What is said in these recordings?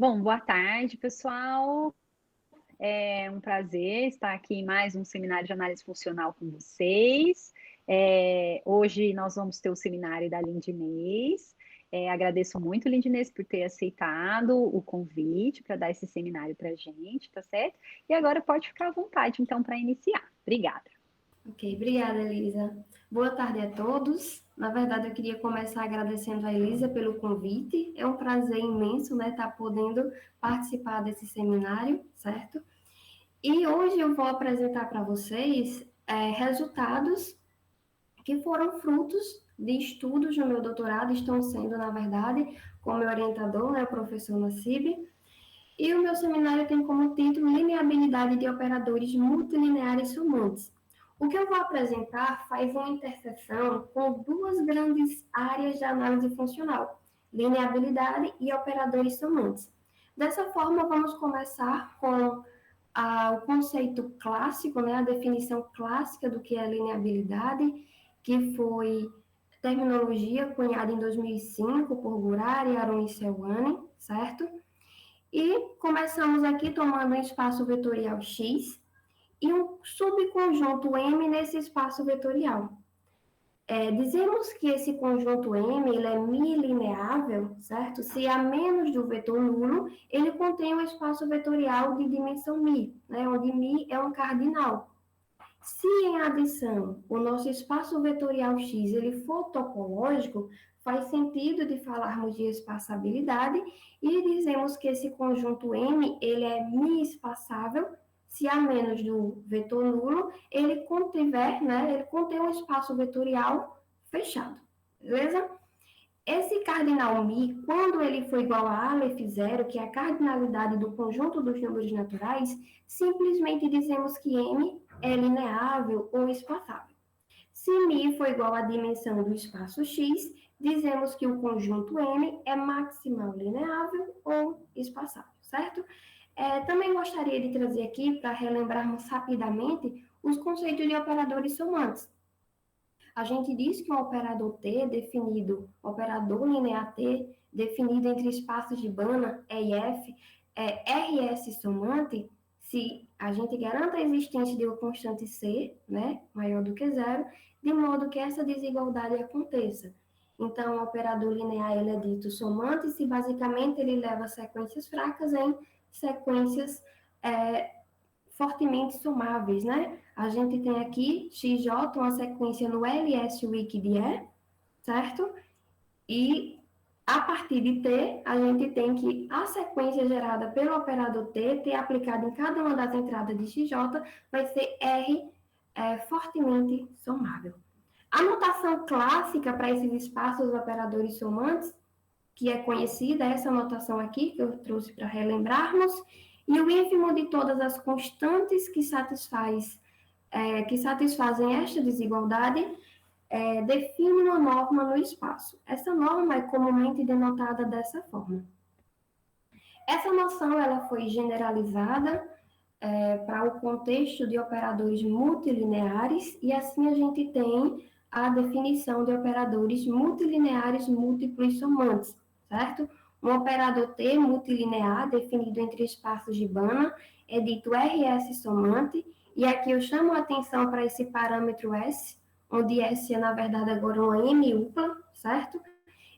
Bom, boa tarde, pessoal. É um prazer estar aqui em mais um seminário de análise funcional com vocês. Hoje nós vamos ter o seminário da Lindinês. Agradeço muito, Lindinês, por ter aceitado o convite para dar esse seminário para a gente, tá certo? E agora pode ficar à vontade, então, para iniciar. Obrigada. Ok, obrigada, Elisa. Boa tarde a todos. Na verdade, eu queria começar agradecendo a Elisa pelo convite. É um prazer imenso, né, estar podendo participar desse seminário, certo? E hoje eu vou apresentar para vocês resultados que foram frutos de estudos no meu doutorado, estão sendo, na verdade, com meu orientador, né, o professor Nassib, e o meu seminário tem como título Lineabilidade de operadores multilineares somantes. O que eu vou apresentar faz uma interseção com duas grandes áreas de análise funcional, lineabilidade e operadores somantes. Dessa forma, vamos começar com o conceito clássico, né, a definição clássica do que é lineabilidade, que foi terminologia cunhada em 2005 por Gurari, Aron e Selwani, certo? E começamos aqui tomando um espaço vetorial X e um subconjunto M nesse espaço vetorial. Dizemos que esse conjunto M ele é milineável, certo? Se a menos do vetor nulo, ele contém um espaço vetorial de dimensão μ, né? Onde μ é um cardinal. Se em adição o nosso espaço vetorial X ele for topológico, faz sentido de falarmos de espaçabilidade e dizemos que esse conjunto M ele é mi-espaçável se a menos do vetor nulo ele contiver, né, ele contém um espaço vetorial fechado, beleza? Esse cardinal μ, quando ele for igual a Aleph zero, que é a cardinalidade do conjunto dos números naturais, simplesmente dizemos que M é lineável ou espaçável. Se μ for igual à dimensão do espaço X, dizemos que o conjunto M é maximal lineável ou espaçável, certo? Também gostaria de trazer aqui, para relembrarmos rapidamente, os conceitos de operadores somantes. A gente diz que um operador T definido, operador linear T, definido entre espaços de Banach, E e F, é RS somante, se a gente garanta a existência de uma constante C, né, maior do que zero, de modo que essa desigualdade aconteça. Então, o operador linear ele é dito somante se basicamente ele leva sequências fracas em sequências fortemente somáveis, né? A gente tem aqui XJ, uma sequência no LS-Wiki de E, certo? E a partir de T, a gente tem que a sequência gerada pelo operador T aplicada em cada uma das entradas de XJ, vai ser R fortemente somável. A notação clássica para esses espaços operadores somantes, que é conhecida, essa notação aqui, que eu trouxe para relembrarmos, e o ínfimo de todas as constantes que satisfazem esta desigualdade define uma norma no espaço. Essa norma é comumente denotada dessa forma. Essa noção ela foi generalizada para o contexto de operadores multilineares, e assim a gente tem a definição de operadores multilineares múltiplos somantes, certo? Um operador T multilinear definido entre espaços de Banach é dito RS somante, e aqui eu chamo a atenção para esse parâmetro S, onde S é, na verdade, agora uma M upla, certo?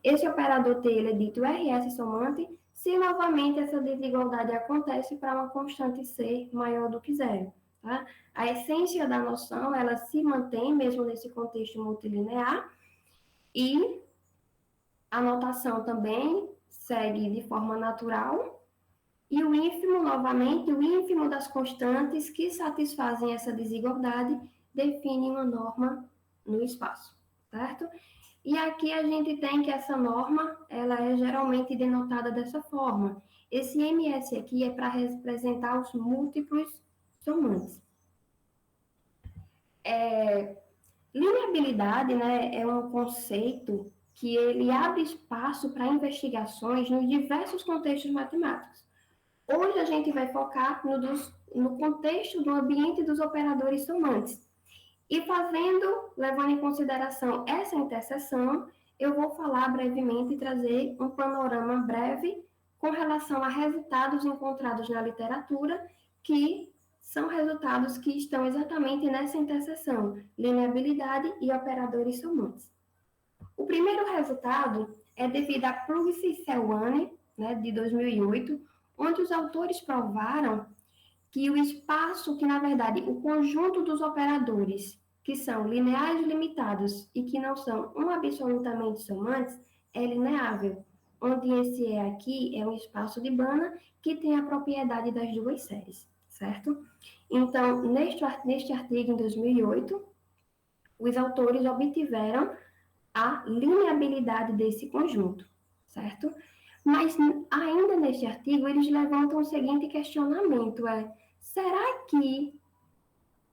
Esse operador T ele é dito RS somante se novamente essa desigualdade acontece para uma constante C maior do que zero. Tá? A essência da noção ela se mantém mesmo nesse contexto multilinear, e a notação também segue de forma natural, e o ínfimo, novamente, o ínfimo das constantes que satisfazem essa desigualdade define uma norma no espaço, certo? E aqui a gente tem que essa norma, ela é geralmente denotada dessa forma. Esse MS aqui é para representar os múltiplos somantes. Lineabilidade, né, é um conceito que ele abre espaço para investigações nos diversos contextos matemáticos. Hoje a gente vai focar no contexto do ambiente dos operadores somantes. E levando em consideração essa interseção, eu vou falar brevemente e trazer um panorama breve com relação a resultados encontrados na literatura, que são resultados que estão exatamente nessa interseção, lineabilidade e operadores somantes. O primeiro resultado é devido a Plugis e Selwane, né, de 2008, onde os autores provaram que o espaço, que na verdade o conjunto dos operadores que são lineares limitados e que não são absolutamente somantes, é lineável, onde esse E aqui é um espaço de Banach que tem a propriedade das duas séries, certo? Então, neste artigo, em 2008, os autores obtiveram a lineabilidade desse conjunto, certo? Mas, ainda neste artigo, eles levantam o seguinte questionamento, será que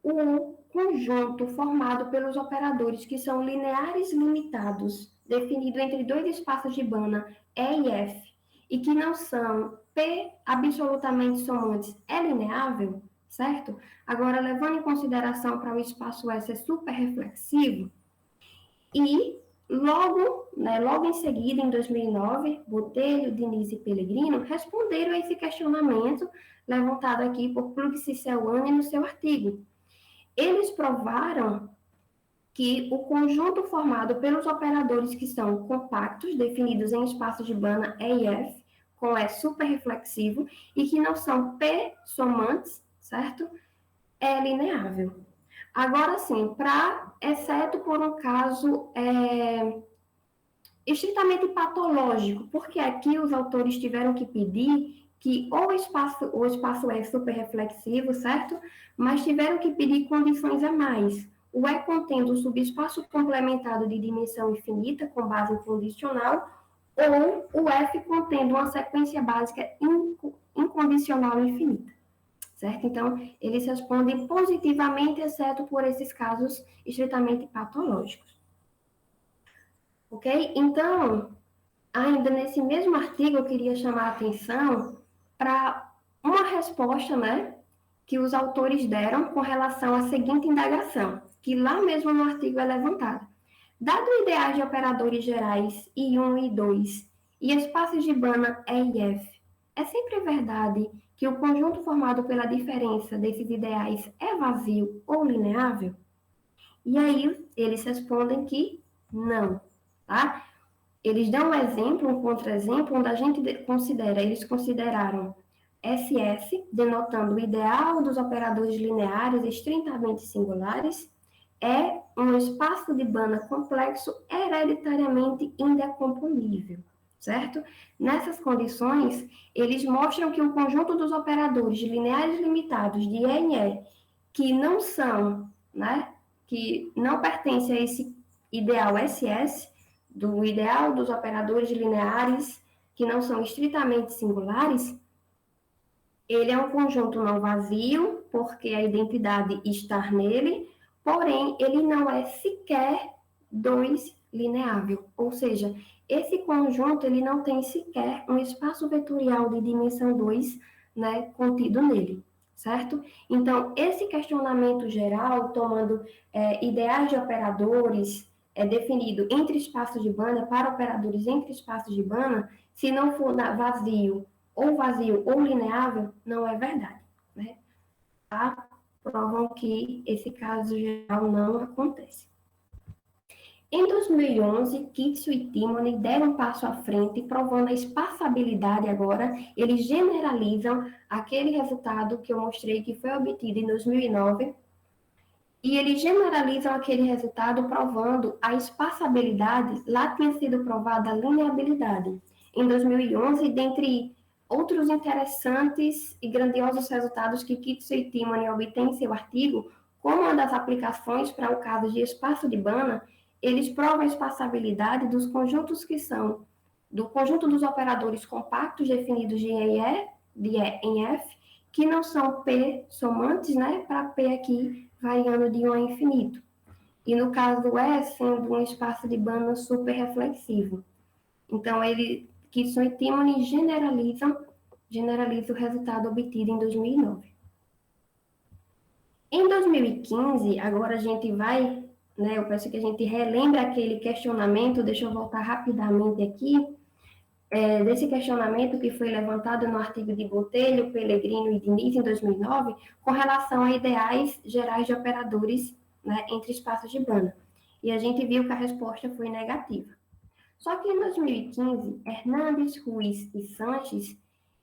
o conjunto formado pelos operadores que são lineares limitados, definido entre dois espaços de Banach, E e F, e que não são P absolutamente somantes, é lineável, certo? Agora, levando em consideração para o espaço S é superreflexivo, e logo em seguida, em 2009, Botelho, Diniz e Pellegrino responderam a esse questionamento levantado aqui por Plugis e Selwane no seu artigo. Eles provaram que o conjunto formado pelos operadores que são compactos, definidos em espaços de Banach E e F, com E superreflexivo, e que não são P somantes, certo? É lineável. Agora, sim, exceto por um caso estritamente patológico, porque aqui os autores tiveram que pedir que o espaço é superreflexivo, certo? Mas tiveram que pedir condições a mais. O E contendo um subespaço complementado de dimensão infinita, com base incondicional, ou o F contendo uma sequência básica incondicional infinita, certo? Então, eles respondem positivamente, exceto por esses casos estritamente patológicos. Ok? Então, ainda nesse mesmo artigo, eu queria chamar a atenção para uma resposta, né, que os autores deram com relação à seguinte indagação, que lá mesmo no artigo é levantada. Dado ideais de operadores gerais I1 e I2 e espaços de Banach E e F, é sempre verdade que o conjunto formado pela diferença desses ideais é vazio ou lineável? E aí eles respondem que não, tá? Eles dão um exemplo, um contra-exemplo, onde a gente eles consideraram SS, denotando o ideal dos operadores lineares estritamente singulares, é um espaço de Banach complexo hereditariamente indecomponível, certo? Nessas condições, eles mostram que o conjunto dos operadores lineares limitados de E em E, que não são, né, que não pertencem a esse ideal SS, do ideal dos operadores lineares que não são estritamente singulares, ele é um conjunto não vazio, porque a identidade está nele, porém, ele não é sequer 2 lineável, ou seja, esse conjunto ele não tem sequer um espaço vetorial de dimensão 2, né, contido nele, certo? Então, esse questionamento geral, tomando ideais de operadores, definido entre espaços de Banach, para operadores entre espaços de Banach, se não for vazio ou lineável, não é verdade, né? Tá? Provam que esse caso geral não acontece. Em 2011, Kitsu e Timoney deram um passo à frente, provando a espaçabilidade agora. Eles generalizam aquele resultado que eu mostrei que foi obtido em 2009, e eles generalizam aquele resultado provando a espaçabilidade. Lá tinha sido provada a lineabilidade. Em 2011, dentre outros interessantes e grandiosos resultados que Kitsu e Timoney obtêm em seu artigo, como uma das aplicações para o caso de espaço de Banach, eles provam a espaçabilidade dos conjuntos que são do conjunto dos operadores compactos definidos de E em F, que não são P somantes, né, para P aqui variando de 1 a infinito. E no caso do E, sendo um espaço de Banach superreflexivo. Então, Kitson e Timoney generaliza o resultado obtido em 2009. Em 2015, agora a gente vai, né, eu peço que a gente relembre aquele questionamento, deixa eu voltar rapidamente aqui, desse questionamento que foi levantado no artigo de Botelho, Pellegrino e Diniz, em 2009, com relação a ideais gerais de operadores, né, entre espaços de banda. E a gente viu que a resposta foi negativa. Só que em 2015, Hernandes, Ruiz e Sanches,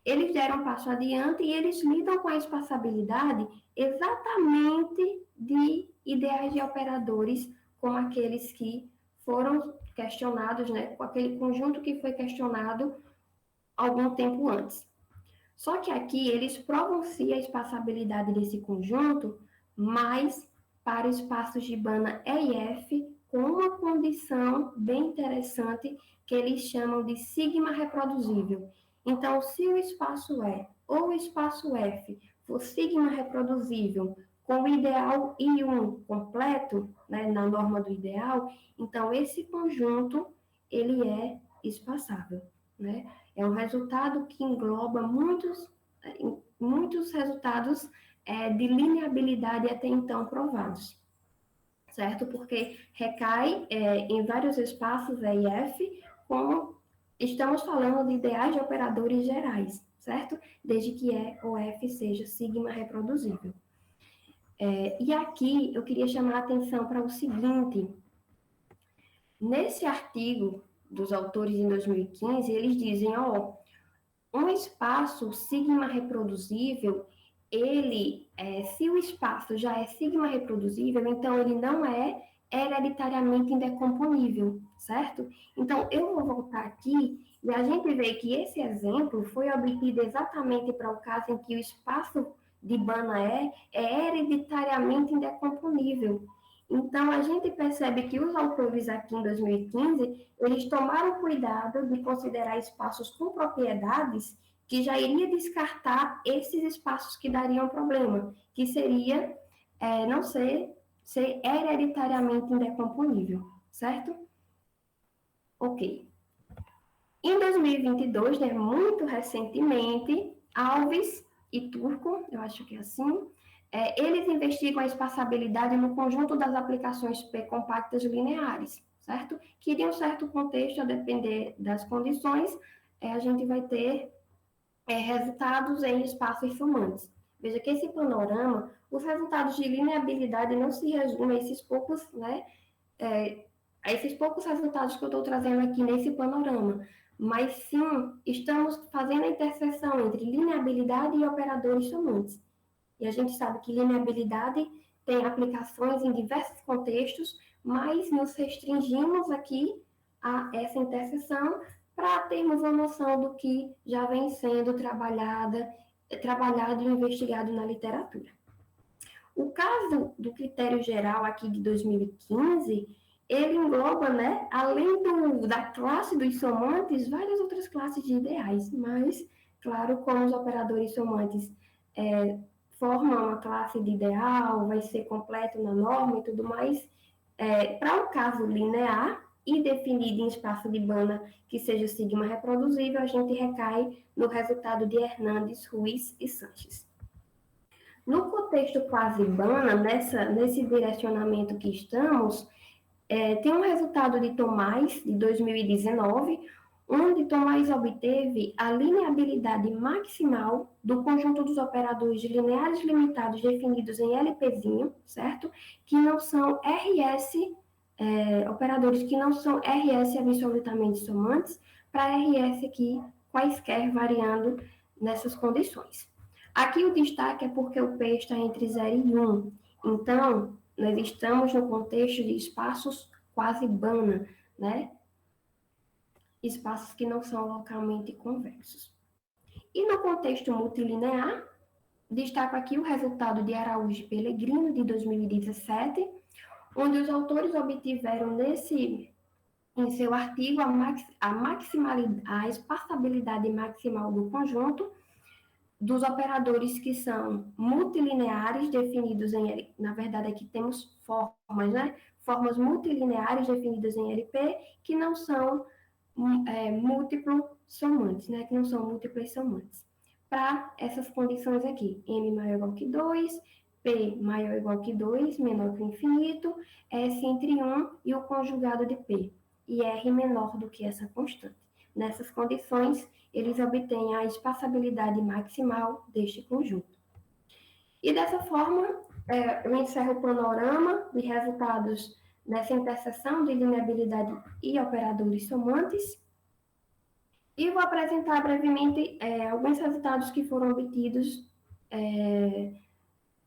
eles deram um passo adiante e eles lidam com a espaçabilidade exatamente de ideais de operadores como aqueles que foram questionados, né, com aquele conjunto que foi questionado algum tempo antes. Só que aqui eles provam sim a espaçabilidade desse conjunto, mas para espaços de banda E e F, com uma condição bem interessante que eles chamam de sigma reproduzível. Então, se o espaço E ou o espaço F for sigma reproduzível com o ideal I1 completo, né, na norma do ideal, então esse conjunto ele é espaçável, né? É um resultado que engloba muitos resultados de lineabilidade até então provados, certo? Porque recai em vários espaços E e F, como estamos falando de ideais de operadores gerais, certo? Desde que E ou F seja sigma reproduzível. E aqui eu queria chamar a atenção para o seguinte: nesse artigo dos autores em 2015, eles dizem, um espaço sigma reproduzível, se o espaço já é sigma reproduzível, então ele não é hereditariamente indecomponível, certo? Então, eu vou voltar aqui e a gente vê que esse exemplo foi obtido exatamente para o caso em que o espaço de Banach é hereditariamente indecomponível. Então, a gente percebe que os autores aqui em 2015, eles tomaram cuidado de considerar espaços com propriedades que já iria descartar esses espaços que dariam problema, que seria não ser hereditariamente indecomponível, certo? Ok. Em 2022, né, muito recentemente, Alves e Turco, eu acho que é assim, eles investigam a espaçabilidade no conjunto das aplicações P-compactas lineares, certo? Que em um certo contexto, a depender das condições, a gente vai ter resultados em espaços somantes. Veja que esse panorama, os resultados de lineabilidade não se resumem a esses poucos, né, a esses poucos resultados que eu estou trazendo aqui nesse panorama, mas sim estamos fazendo a interseção entre lineabilidade e operadores somantes. E a gente sabe que lineabilidade tem aplicações em diversos contextos, mas nos restringimos aqui a essa interseção para termos uma noção do que já vem sendo trabalhado e investigado na literatura. O caso do critério geral aqui de 2015, ele engloba, né, além da classe dos somantes, várias outras classes de ideais, mas, claro, como os operadores somantes formam uma classe de ideal, vai ser completo na norma e tudo mais, para um caso linear e definido em espaço de Banach que seja sigma reproduzível, a gente recai no resultado de Hernandes, Ruiz e Sanches. No contexto quase Banach, nesse direcionamento que estamos, tem um resultado de Tomás, de 2019, onde Tomás obteve a lineabilidade maximal do conjunto dos operadores lineares limitados definidos em LPzinho, certo? Que não são RS, operadores que não são RS absolutamente somantes, para RS aqui, quaisquer variando nessas condições. Aqui o destaque é porque o P está entre 0 e 1. Então, nós estamos no contexto de espaços quase Banach, né? Espaços que não são localmente convexos. E no contexto multilinear, destaco aqui o resultado de Araújo e Pellegrino, de 2017, onde os autores obtiveram em seu artigo a espaçabilidade maximal do conjunto dos operadores que são multilineares definidos na verdade aqui temos formas, né? Formas multilineares definidas em LP que não são múltiplo somantes, né? Que não são múltiplas somantes. Para essas condições aqui, m maior ou igual que 2, P maior ou igual que 2, menor que o infinito, S entre 1 e o conjugado de P, e R menor do que essa constante. nessas condições, eles obtêm a espaçabilidade maximal deste conjunto. E dessa forma, eu encerro o panorama de resultados dessa interseção de lineabilidade e operadores somantes, e vou apresentar brevemente alguns resultados que foram obtidos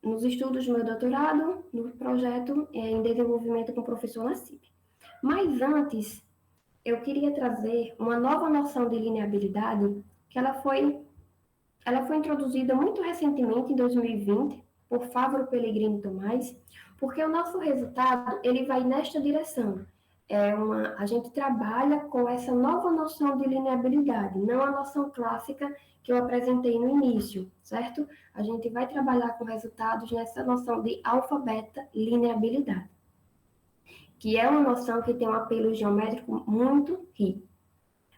nos estudos do meu doutorado, no projeto em desenvolvimento com o professor Nassib. Mas antes, eu queria trazer uma nova noção de lineabilidade, que ela foi introduzida muito recentemente, em 2020, por Fávaro Pellegrini Tomás, porque o nosso resultado ele vai nesta direção. A gente trabalha com essa nova noção de lineabilidade, não a noção clássica que eu apresentei no início, certo? A gente vai trabalhar com resultados nessa noção de alfa-beta lineabilidade, que é uma noção que tem um apelo geométrico muito rico.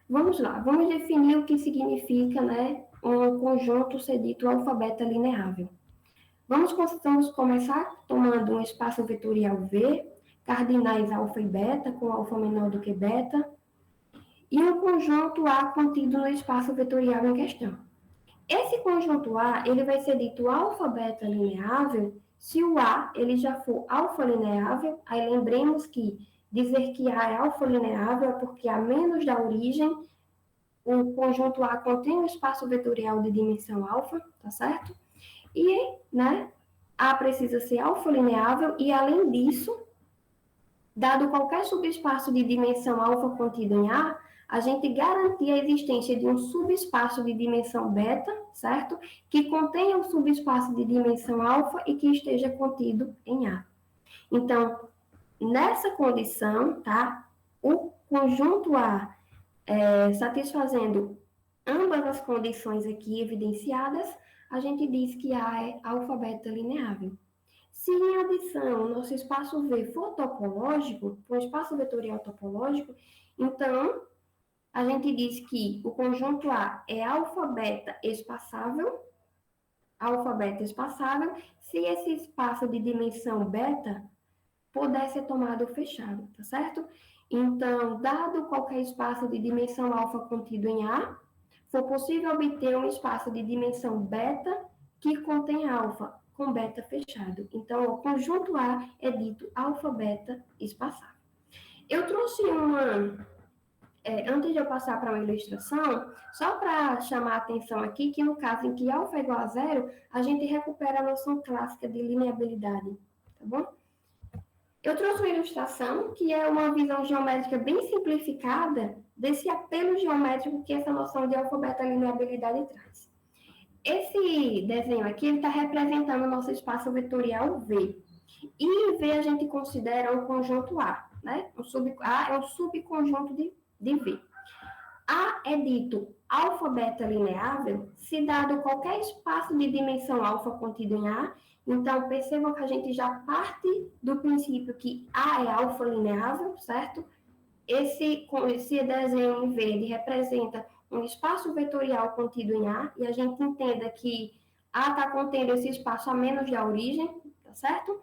Vamos lá, vamos definir o que significa, né, um conjunto ser dito alfa-beta lineável. Vamos começar tomando um espaço vetorial V, cardinais alfa e beta, com alfa menor do que beta, e um conjunto A contido no espaço vetorial em questão. Esse conjunto A, ele vai ser dito alfa-beta lineável se o A ele já for alfa lineável. Aí lembremos que dizer que A é alfa lineável é porque A menos da origem, o conjunto A contém um espaço vetorial de dimensão alfa, tá certo? E, né, A precisa ser alfa lineável e, além disso, dado qualquer subespaço de dimensão alfa contido em A gente garantir a existência de um subespaço de dimensão beta, certo? Que contenha um subespaço de dimensão alfa e que esteja contido em A. Então, nessa condição, tá? O conjunto A satisfazendo ambas as condições aqui evidenciadas, a gente diz que A é alfa-beta lineável. Se em adição o nosso espaço V for topológico, for um espaço vetorial topológico, então a gente diz que o conjunto A é alfa-beta espaçável, se esse espaço de dimensão beta puder ser tomado fechado, tá certo? Então, dado qualquer espaço de dimensão alfa contido em A, for possível obter um espaço de dimensão beta que contém alfa com beta fechado. Então, o conjunto A é dito alfa-beta espaçável. Eu trouxe antes de eu passar para uma ilustração, só para chamar a atenção aqui, que no caso em que alfa é igual a zero, a gente recupera a noção clássica de lineabilidade, tá bom? Eu trouxe uma ilustração que é uma visão geométrica bem simplificada desse apelo geométrico que essa noção de alfa-beta lineabilidade traz. Esse desenho aqui está representando o nosso espaço vetorial V. E em V a gente considera um conjunto A, né? A é um subconjunto de V. A é dito alfa-beta lineável se dado qualquer espaço de dimensão alfa contido em A. Então, percebam que a gente já parte do princípio que A é alfa lineável, certo? Esse desenho em verde representa um espaço vetorial contido em A, e a gente entenda que A está contendo esse espaço a menos da origem, tá certo?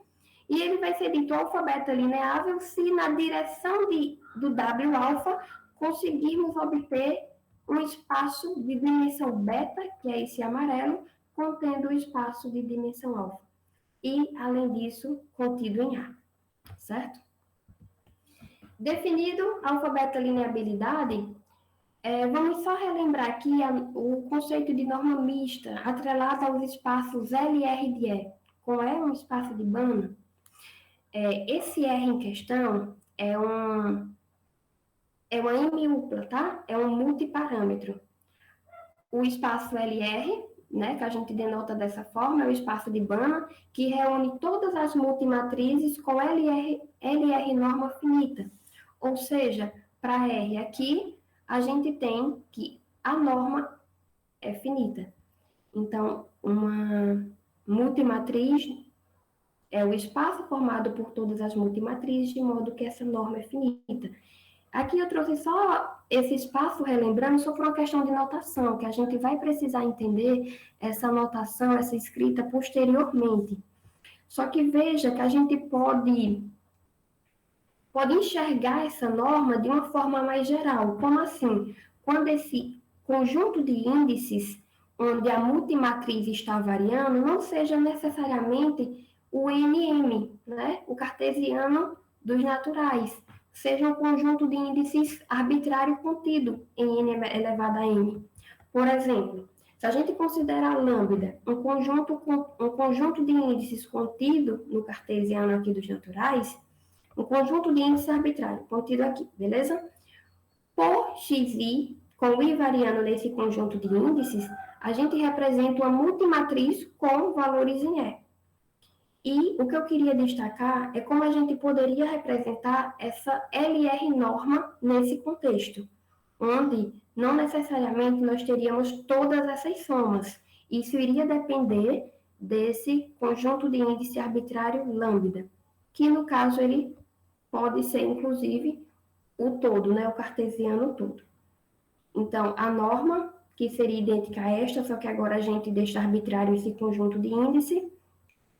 E ele vai ser dito alfa-beta lineável se na direção do W alfa conseguirmos obter um espaço de dimensão beta, que é esse amarelo, contendo o espaço de dimensão alfa. E, além disso, contido em A, certo? Definido alfa-beta lineabilidade, vamos só relembrar aqui o conceito de norma mista atrelada aos espaços L e R de E. Qual é um espaço de Banach? Esse R em questão é uma M-upla, tá? É um multiparâmetro. O espaço LR, né, que a gente denota dessa forma, é o espaço de Banach, que reúne todas as multimatrizes com LR norma finita. Ou seja, para R aqui, a gente tem que a norma é finita. Então, uma multimatriz é o espaço formado por todas as multimatrizes, de modo que essa norma é finita. Aqui eu trouxe só esse espaço, relembrando, só por uma questão de notação, que a gente vai precisar entender essa notação, essa escrita posteriormente. Só que veja que a gente pode enxergar essa norma de uma forma mais geral. Como assim? quando esse conjunto de índices, onde a multimatriz está variando, não seja necessariamente o NM, né? O cartesiano dos naturais, seja um conjunto de índices arbitrário contido em n elevado a n. Por exemplo, se a gente considera a lambda um conjunto de índices contido no cartesiano aqui dos naturais, um conjunto de índices arbitrário contido aqui, beleza? Por xi, com o i variando nesse conjunto de índices, a gente representa uma multimatriz com valores em E. E o que eu queria destacar é como a gente poderia representar essa LR norma nesse contexto, onde não necessariamente nós teríamos todas essas somas. Isso iria depender desse conjunto de índice arbitrário lambda, que no caso ele pode ser inclusive o todo, né, o cartesiano todo. Então, a norma, que seria idêntica a esta, só que agora a gente deixa arbitrário esse conjunto de índice,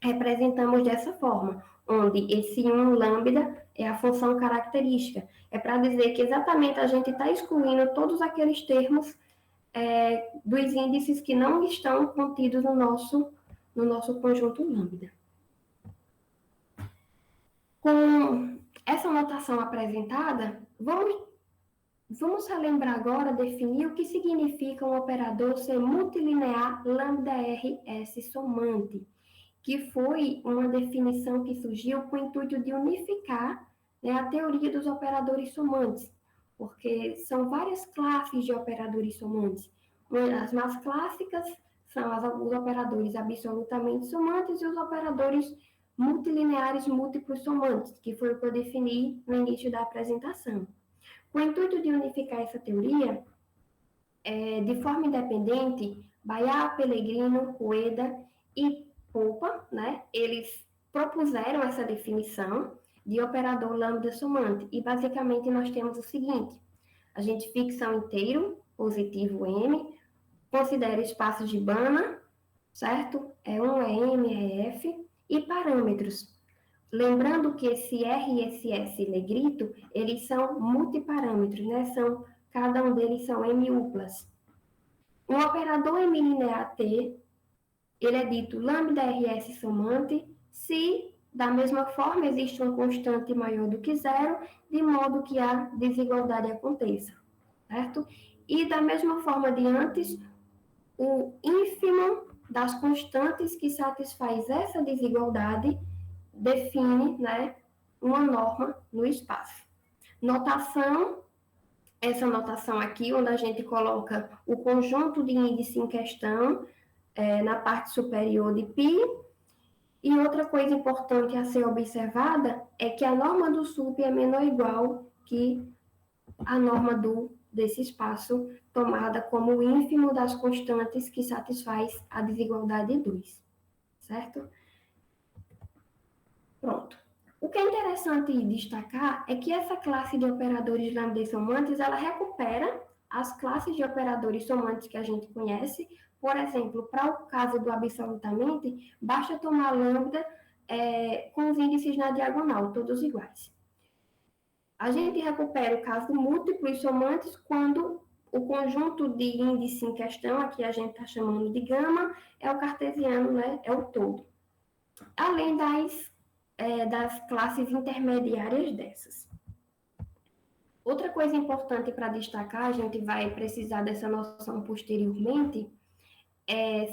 representamos dessa forma, onde esse 1 lambda é a função característica. É para dizer que exatamente a gente está excluindo todos aqueles termos dos índices que não estão contidos no nosso conjunto lambda. Com essa notação apresentada, vamos relembrar agora, definir o que significa um operador ser multilinear lambda RS somante, que foi uma definição que surgiu com o intuito de unificar, né, a teoria dos operadores somantes, porque são várias classes de operadores somantes. As mais clássicas são os operadores absolutamente somantes e os operadores multilineares múltiplos somantes, que foi o que eu defini no início da apresentação. Com o intuito de unificar essa teoria, de forma independente, Bayá, Pellegrino, Rueda e Popa, né, eles propuseram essa definição de operador lambda somante. E, basicamente, nós temos o seguinte: a gente fixa um inteiro, positivo M, considera espaços de Banach, certo? É1, é M, é F, e parâmetros. Lembrando que esse R e esse S negrito, eles são multiparâmetros, né? Cada um deles são M-uplas. Um operador M linear T, ele é dito lambda RS somante se, da mesma forma, existe uma constante maior do que zero, de modo que a desigualdade aconteça, certo? E, da mesma forma de antes, o ínfimo das constantes que satisfaz essa desigualdade define, né, uma norma no espaço. Notação, essa notação aqui, onde a gente coloca o conjunto de índice em questão na parte superior de π. E outra coisa importante a ser observada é que a norma do sup é menor ou igual que a norma desse espaço, tomada como o ínfimo das constantes que satisfaz a desigualdade de 2, certo? Pronto. O que é interessante destacar é que essa classe de operadores lambda somantes, ela recupera as classes de operadores somantes que a gente conhece. Por exemplo, para o caso do absolutamente, basta tomar lambda com os índices na diagonal, todos iguais. A gente recupera o caso múltiplos somantes quando o conjunto de índice em questão, aqui a gente está chamando de gama, é o cartesiano, né? É o todo. Além das classes intermediárias dessas. Outra coisa importante para destacar, a gente vai precisar dessa noção posteriormente,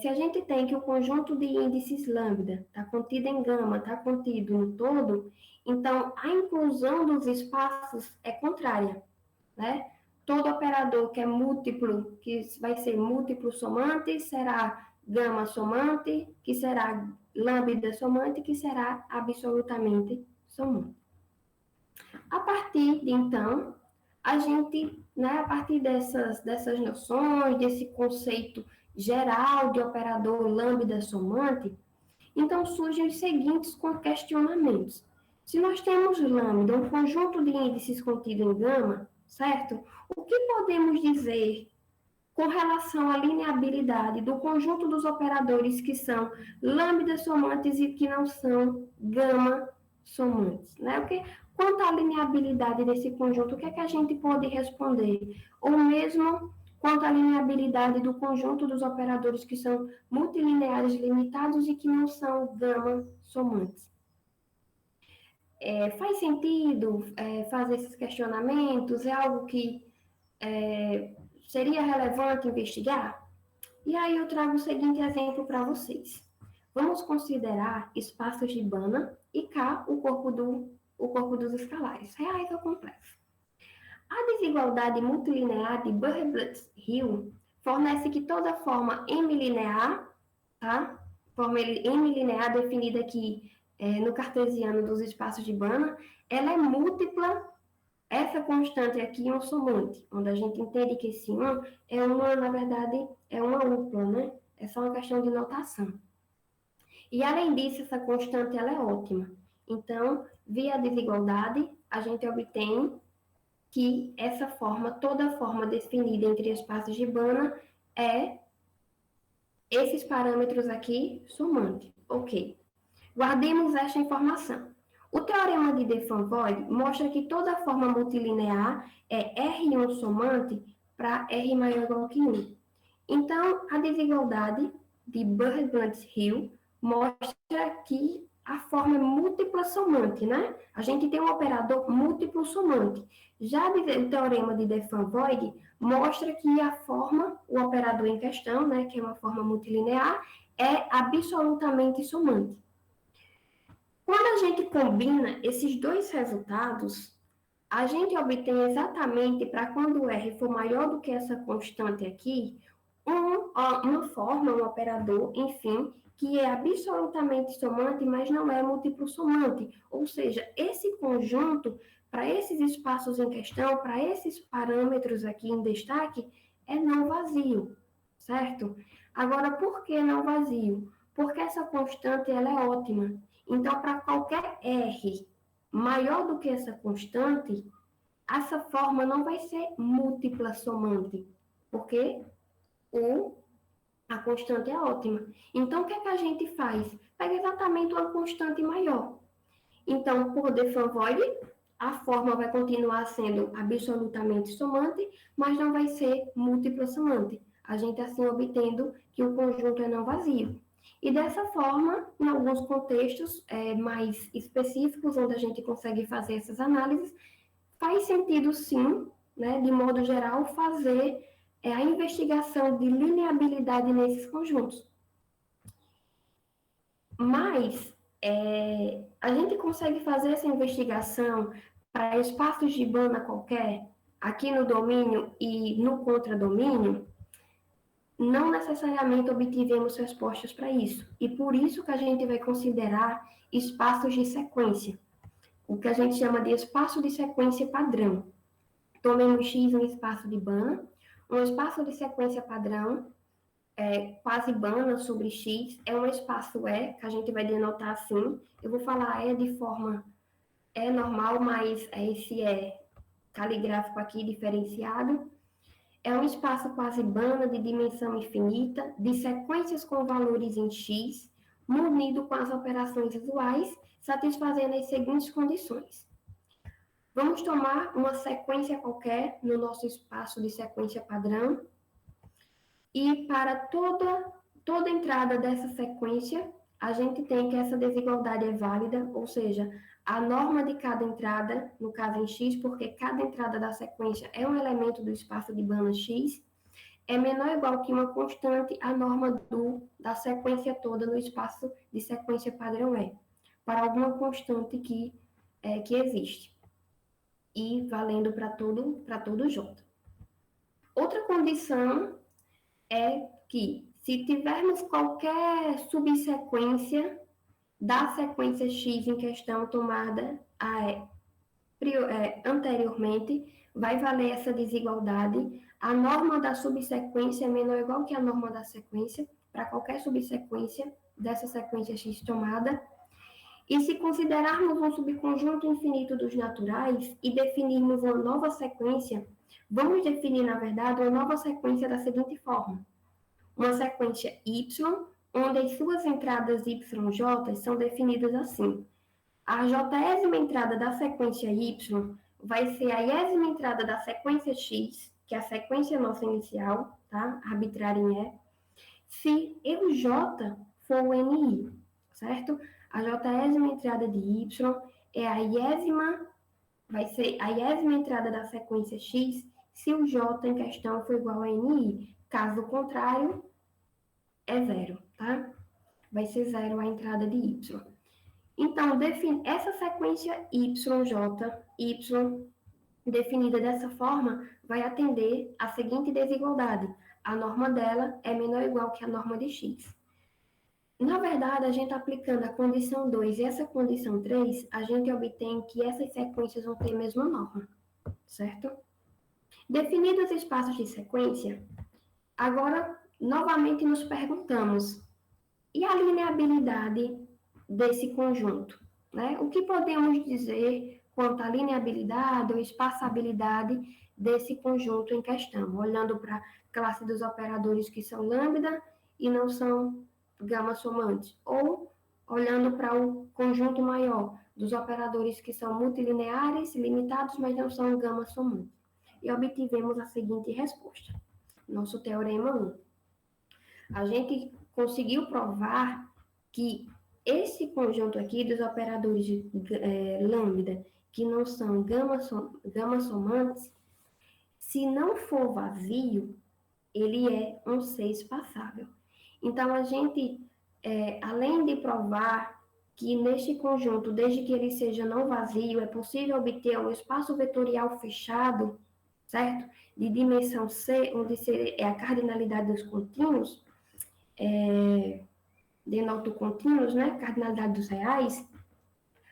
se a gente tem que o conjunto de índices lambda está contido em gama, está contido no todo, então a inclusão dos espaços é contrária, né? Todo operador que é múltiplo, que vai ser múltiplo somante, será gama somante, que será lambda somante, que será absolutamente somante. A partir de então, a gente, né, a partir dessas noções, desse conceito geral de operador lambda somante, então surgem os seguintes questionamentos. Se nós temos lambda, um conjunto de índices contido em gama, certo? O que podemos dizer com relação à lineabilidade do conjunto dos operadores que são lambda somantes e que não são gama somantes, né? Quanto à lineabilidade desse conjunto, o que é que a gente pode responder? Ou mesmo quanto à lineabilidade do conjunto dos operadores que são multilineares limitados e que não são gama somantes. Faz sentido fazer esses questionamentos? É algo que seria relevante investigar? E aí eu trago o seguinte exemplo para vocês. Vamos considerar espaços de Banach e K, o corpo dos escalares, reais ou complexos. A desigualdade multilinear de Butler-Hill fornece que toda forma M-linear, tá? Forma M-linear definida aqui no cartesiano dos espaços de Banach, ela é múltipla. Essa constante aqui é um somante, onde a gente entende que esse 1 na verdade, é uma upla, né? É só uma questão de notação. E, além disso, essa constante ela é ótima. Então, via a desigualdade, a gente obtém que essa forma, toda forma definida entre espaços de Banach é esses parâmetros aqui somante. Ok. Guardemos esta informação. O teorema de Defan-Voigt mostra que toda forma multilinear é R1 somante para R maior ou igual que 1. Então, a desigualdade de Butler-Hill mostra que a forma é múltipla somante, né? A gente tem um operador múltiplo somante. Já o teorema de Defan-Voigt mostra que a forma, o operador em questão, né, que é uma forma multilinear, é absolutamente somante. Quando a gente combina esses dois resultados, a gente obtém exatamente, para quando o R for maior do que essa constante aqui, uma forma, um operador, enfim, que é absolutamente somante, mas não é múltiplo somante. Ou seja, esse conjunto, para esses espaços em questão, para esses parâmetros aqui em destaque, é não vazio, certo? Agora, por que não vazio? Porque essa constante ela é ótima. Então, para qualquer R maior do que essa constante, essa forma não vai ser múltipla somante, porque a constante é ótima. Então, o que é que a gente faz? Pega exatamente uma constante maior. Então, por Defan-Voigt, a forma vai continuar sendo absolutamente somante, mas não vai ser múltipla somante. A gente, assim, obtendo que o conjunto é não vazio. E dessa forma, em alguns contextos mais específicos, onde a gente consegue fazer essas análises, faz sentido, sim, né, de modo geral, fazer a investigação de lineabilidade nesses conjuntos. Mas a gente consegue fazer essa investigação para espaços de Banach qualquer, aqui no domínio e no contradomínio, não necessariamente obtivemos respostas para isso. E por isso que a gente vai considerar espaços de sequência, o que a gente chama de espaço de sequência padrão. Tomemos X um espaço de Banach, um espaço de sequência padrão, quase Banach sobre X, é um espaço E, que a gente vai denotar assim. Eu vou falar E de forma normal, mas esse caligráfico aqui diferenciado. É um espaço quase Banach de dimensão infinita, de sequências com valores em X, munido com as operações usuais, satisfazendo as seguintes condições. Vamos tomar uma sequência qualquer no nosso espaço de sequência padrão, e para toda entrada dessa sequência, a gente tem que essa desigualdade é válida, ou seja, a norma de cada entrada, no caso em X, porque cada entrada da sequência é um elemento do espaço de Banach X, é menor ou igual que uma constante, a norma da sequência toda no espaço de sequência padrão E, para alguma constante que existe, e valendo para todo J. Outra condição é que, se tivermos qualquer subsequência da sequência X em questão tomada anteriormente, vai valer essa desigualdade. A norma da subsequência é menor ou igual que a norma da sequência, para qualquer subsequência dessa sequência X tomada. E se considerarmos um subconjunto infinito dos naturais e definirmos uma nova sequência, vamos definir, na verdade, uma nova sequência da seguinte forma. Uma sequência Y, onde as suas entradas YJ são definidas assim. A jésima entrada da sequência y vai ser a iésima entrada da sequência x, que é a sequência nossa inicial, tá? Arbitrária em E, se o j for o ni, certo? A jésima entrada de y é a iésima, vai ser a iésima entrada da sequência x, se o j em questão for igual a ni. Caso contrário, é zero, tá? Vai ser zero a entrada de y. Então, essa sequência y, definida dessa forma, vai atender a seguinte desigualdade. A norma dela é menor ou igual que a norma de x. Na verdade, a gente aplicando a condição 2 e essa condição 3, a gente obtém que essas sequências vão ter a mesma norma, certo? Definidos os espaços de sequência, agora, novamente nos perguntamos, e a lineabilidade desse conjunto? Né? O que podemos dizer quanto à lineabilidade ou espaçabilidade desse conjunto em questão, olhando para a classe dos operadores que são lambda e não são gama somantes, ou olhando para o conjunto maior dos operadores que são multilineares, limitados, mas não são gama somantes. E obtivemos a seguinte resposta. Nosso teorema 1. A gente conseguiu provar que esse conjunto aqui dos operadores de lambda, que não são gama somantes, se não for vazio, ele é um C espaçável. Então, a gente, além de provar que neste conjunto, desde que ele seja não vazio, é possível obter um espaço vetorial fechado, certo? De dimensão C, onde C é a cardinalidade dos contínuos, denoto contínuos, né? Cardinalidade dos reais.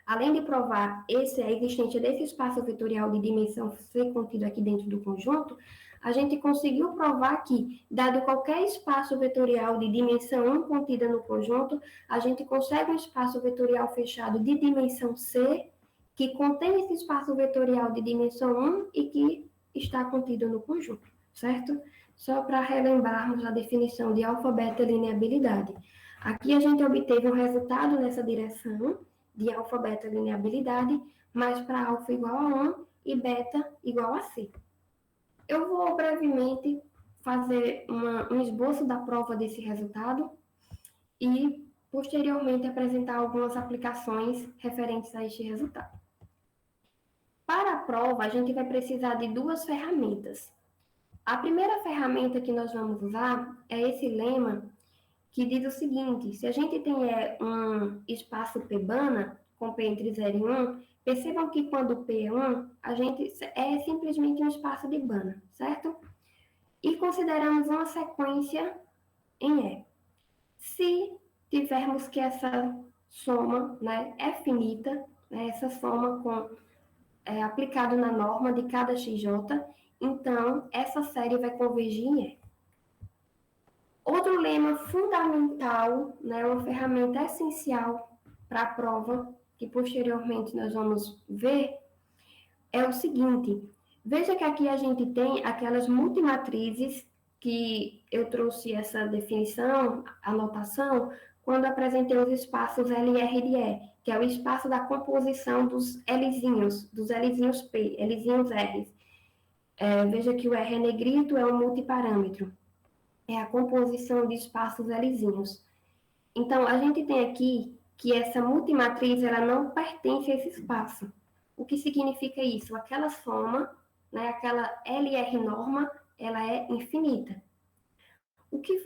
Além de provar a existência desse espaço vetorial de dimensão C contido aqui dentro do conjunto, a gente conseguiu provar que, dado qualquer espaço vetorial de dimensão 1 contida no conjunto, a gente consegue um espaço vetorial fechado de dimensão C, que contém esse espaço vetorial de dimensão 1 e que está contido no conjunto, certo? Só para relembrarmos a definição de alfa-beta lineabilidade. Aqui a gente obteve um resultado nessa direção, de alfa-beta lineabilidade, mas para alfa igual a 1 e beta igual a C. Eu vou brevemente fazer um esboço da prova desse resultado e, posteriormente, apresentar algumas aplicações referentes a este resultado. Para a prova, a gente vai precisar de duas ferramentas. A primeira ferramenta que nós vamos usar é esse lema que diz o seguinte: se a gente tem um espaço P-bana, com P entre 0 e 1, percebam que quando P é 1, a gente é simplesmente um espaço de Banach, certo? E consideramos uma sequência em E. Se tivermos que essa soma, né, é finita, né, essa soma aplicado na norma de cada XJ, então essa série vai convergir em E. Outro lema fundamental, né, uma ferramenta essencial para a prova, que posteriormente nós vamos ver, é o seguinte: veja que aqui a gente tem aquelas multimatrizes que eu trouxe essa definição, anotação, quando apresentei os espaços LR de E, que é o espaço da composição dos Lzinhos P, Lzinhos R. Veja que o R é negrito, é um multiparâmetro. É a composição de espaços Lzinhos. Então, a gente tem aqui que essa multimatriz ela não pertence a esse espaço. O que significa isso? Aquela soma, né, aquela LR norma, ela é infinita. O que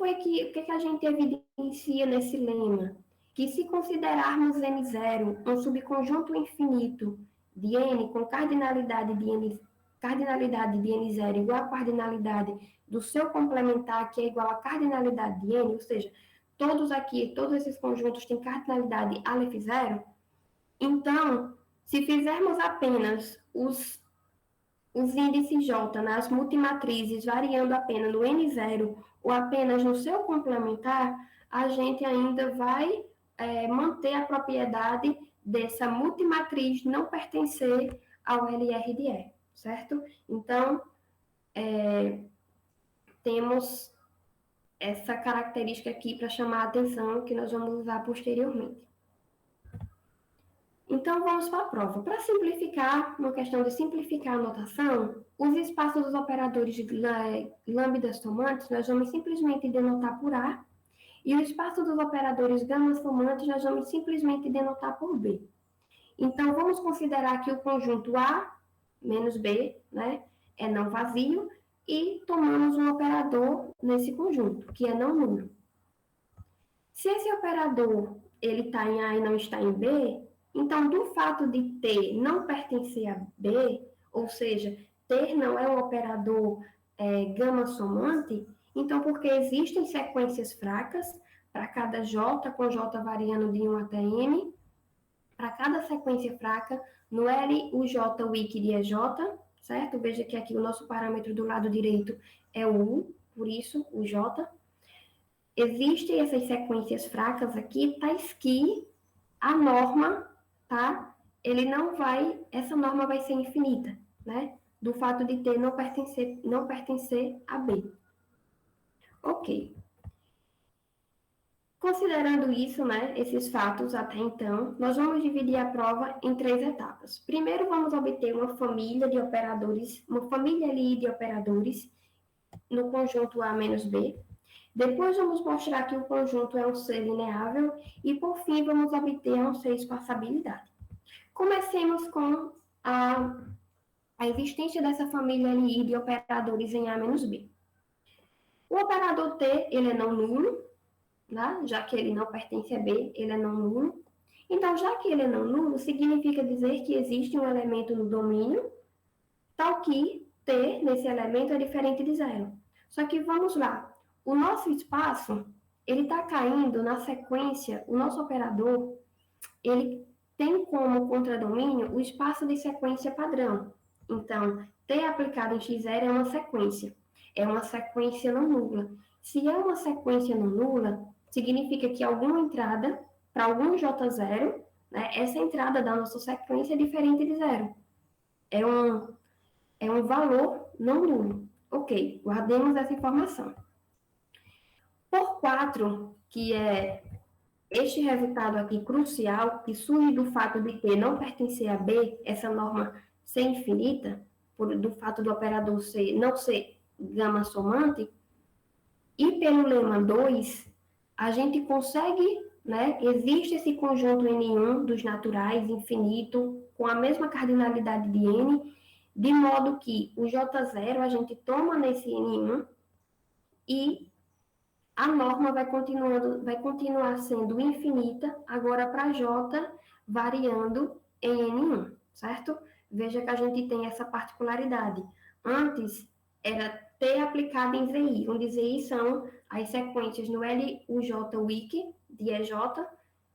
a gente evidencia nesse lema? Que se considerarmos N0 um subconjunto infinito de N com cardinalidade de N0 igual à cardinalidade do seu complementar, que é igual à cardinalidade de N, ou seja, todos esses conjuntos têm cardinalidade Aleph0, então, se fizermos apenas os índices J nas multimatrizes variando apenas no N0 ou apenas no seu complementar, a gente ainda vai manter a propriedade dessa multimatriz não pertencer ao LR de E, certo? Então, temos essa característica aqui para chamar a atenção que nós vamos usar posteriormente. Então, vamos para a prova. Para simplificar, uma questão de simplificar a notação, os espaços dos operadores de lambdas somantes, nós vamos simplesmente denotar por A, e o espaço dos operadores gamas somantes, nós vamos simplesmente denotar por B. Então, vamos considerar que o conjunto A menos B, né, é não vazio, e tomamos um operador nesse conjunto, que é não nulo. Se esse operador ele está em A e não está em B, então, do fato de T não pertencer a B, ou seja, T não é um operador gama somante, então, porque existem sequências fracas, para cada J, com J variando de 1 até M, para cada sequência fraca, no L, o J, o líquido é J, certo? Veja que aqui o nosso parâmetro do lado direito é o U, por isso, o J. Existem essas sequências fracas aqui, tais que a norma, tá? Essa norma vai ser infinita, né? Do fato de T não pertencer a B. Ok. Considerando isso, né, esses fatos até então, nós vamos dividir a prova em 3 etapas. Primeiro, vamos obter uma família de operadores, uma família ali de operadores no conjunto A menos B. Depois, vamos mostrar que o conjunto é um ser lineável e, por fim, vamos obter um ser espaçabilidade. Comecemos com a existência dessa família LI de operadores em A menos B. O operador T, ele é não nulo, né? Já que ele não pertence a B, ele é não nulo. Então, já que ele é não nulo, significa dizer que existe um elemento no domínio, tal que T, nesse elemento, é diferente de zero. Só que, vamos lá, o nosso espaço, ele está caindo na sequência, o nosso operador, ele tem como contradomínio o espaço de sequência padrão. Então, T aplicado em x0 é uma sequência. É uma sequência não nula. Se é uma sequência não nula, significa que alguma entrada, para algum J0, né, essa entrada da nossa sequência é diferente de zero. É um valor não nulo. Ok, guardemos essa informação. Por 4, que é este resultado aqui crucial, que surge do fato de T não pertencer a B, essa norma ser infinita, do fato do operador não ser gama somante, e pelo lema 2, a gente consegue, né, existe esse conjunto N1 dos naturais, infinito, com a mesma cardinalidade de N, de modo que o J0 a gente toma nesse N1 e a norma vai continuar sendo infinita, agora para J, variando em N1, certo? Veja que a gente tem essa particularidade. Antes, era T aplicado em ZI, onde ZI são as sequências no L, U, J, wiki, de EJ,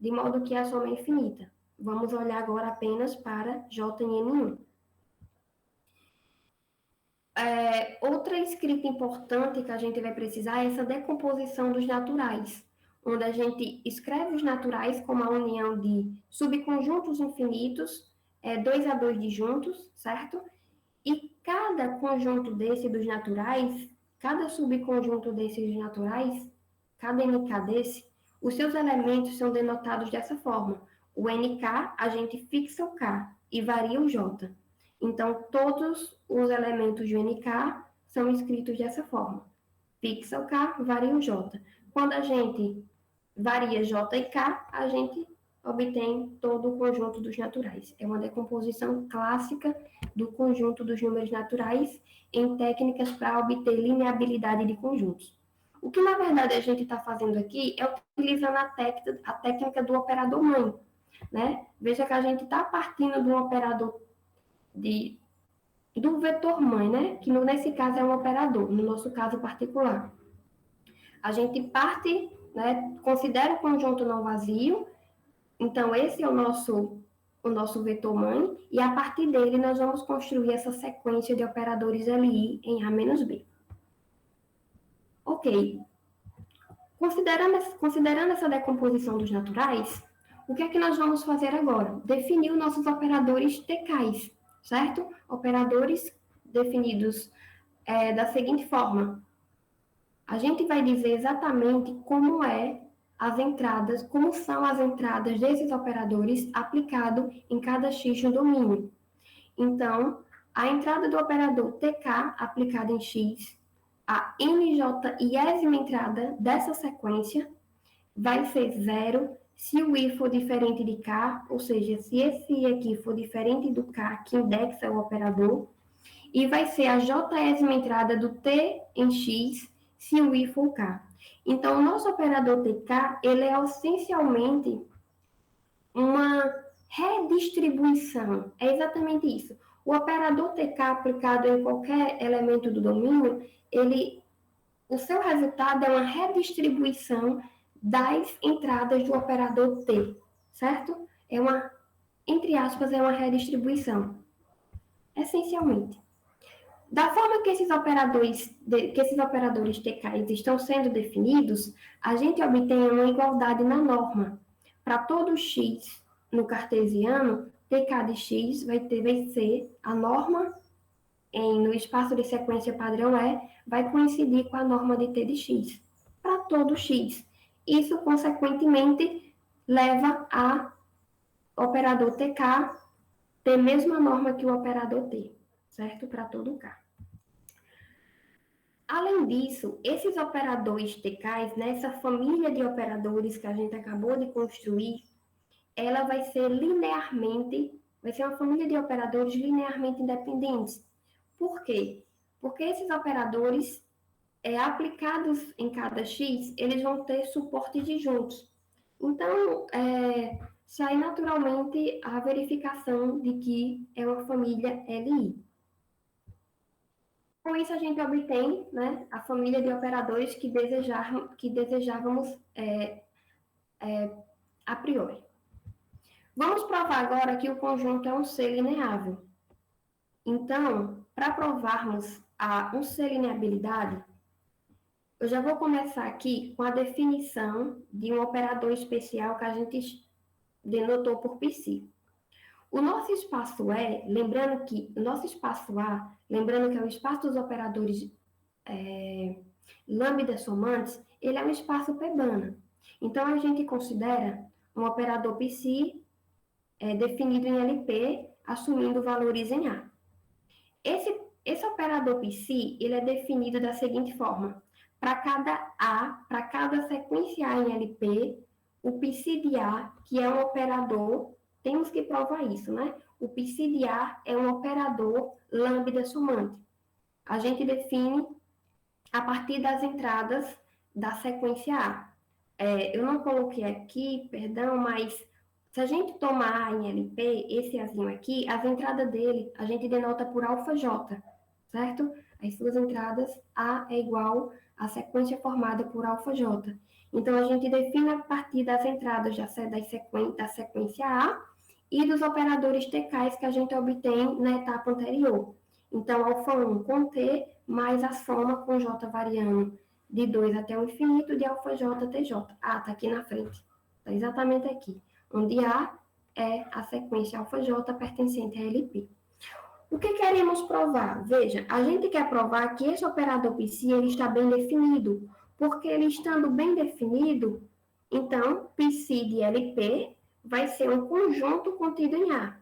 de modo que a soma é infinita. Vamos olhar agora apenas para J em N1. Outra escrita importante que a gente vai precisar é essa decomposição dos naturais, onde a gente escreve os naturais como a união de subconjuntos infinitos, 2 a 2 disjuntos, certo? E cada conjunto desse dos naturais, cada subconjunto desses naturais, cada NK desse, os seus elementos são denotados dessa forma. O NK, a gente fixa o K e varia o J. Então, todos os elementos do NK são escritos dessa forma. Fixa o K, varia o J. Quando a gente varia J e K, a gente obtém todo o conjunto dos naturais. É uma decomposição clássica do conjunto dos números naturais em técnicas para obter lineabilidade de conjuntos. O que, na verdade, a gente está fazendo aqui é utilizando a técnica do operador mãe, né? Veja que a gente está partindo de um operador do vetor mãe, né? Que nesse caso é um operador, no nosso caso particular. A gente parte, né? Considera o conjunto não vazio, então esse é o nosso vetor mãe, e a partir dele nós vamos construir essa sequência de operadores LI em A menos B. Ok. Considerando essa decomposição dos naturais, o que é que nós vamos fazer agora? Definir os nossos operadores TKs, certo? Operadores definidos da seguinte forma. A gente vai dizer exatamente como é as entradas, como são as entradas desses operadores aplicado em cada X no domínio. Então, a entrada do operador TK aplicada em X, a NJ iésima entrada dessa sequência vai ser 0 se o I for diferente de K, ou seja, se esse I aqui for diferente do K que indexa o operador, e vai ser a Jésima entrada do T em X se o I for K. Então, o nosso operador TK, ele é essencialmente uma redistribuição. É exatamente isso. O operador TK aplicado em qualquer elemento do domínio, o seu resultado é uma redistribuição das entradas do operador T, certo? Entre aspas, é uma redistribuição, essencialmente. Da forma que esses operadores TKs estão sendo definidos, a gente obtém uma igualdade na norma. Para todo x no cartesiano, TK de x vai ser a norma no espaço de sequência padrão vai coincidir com a norma de t de x. Para todo x. Isso, consequentemente, leva a operador TK ter a mesma norma que o operador T, certo? Para todo K. Além disso, esses operadores TKs, nessa família de operadores que a gente acabou de construir, ela vai ser uma família de operadores linearmente independentes. Por quê? Porque esses operadores, aplicados em cada X, eles vão ter suporte de juntos. Então, sai naturalmente a verificação de que é uma família LI. Com isso, a gente obtém, né, a família de operadores que desejávamos a priori. Vamos provar agora que o conjunto é um ser lineável. Então, para provarmos a unilineabilidade, eu já vou começar aqui com a definição de um operador especial que a gente denotou por psi. O nosso espaço lembrando que o nosso espaço A, lembrando que é o espaço dos operadores lambda somantes, ele é um espaço Pebana. Então, a gente considera um operador psi definido em LP, assumindo valores em A. Esse operador psi, ele é definido da seguinte forma. Para cada sequência A em LP, o psi de A, que é um operador, temos que provar isso, né? O psi de A é um operador lambda somante. A gente define a partir das entradas da sequência A. Eu não coloquei aqui, perdão, mas se a gente tomar A em LP, esse Azinho aqui, as entradas dele a gente denota por alfa-J, certo? As suas entradas, A é igual à sequência formada por alfa-J. Então, a gente define a partir das entradas da sequência A e dos operadores TKs que a gente obtém na etapa anterior. Então, alfa1 com T, mais a soma com J variando de 2 até o infinito de alfa-J TJ. Ah, está aqui na frente. Está exatamente aqui. Onde A é a sequência alfa-J pertencente a LP. O que queremos provar? Veja, a gente quer provar que esse operador psi ele está bem definido, porque ele estando bem definido, então, psi de LP vai ser um conjunto contido em A.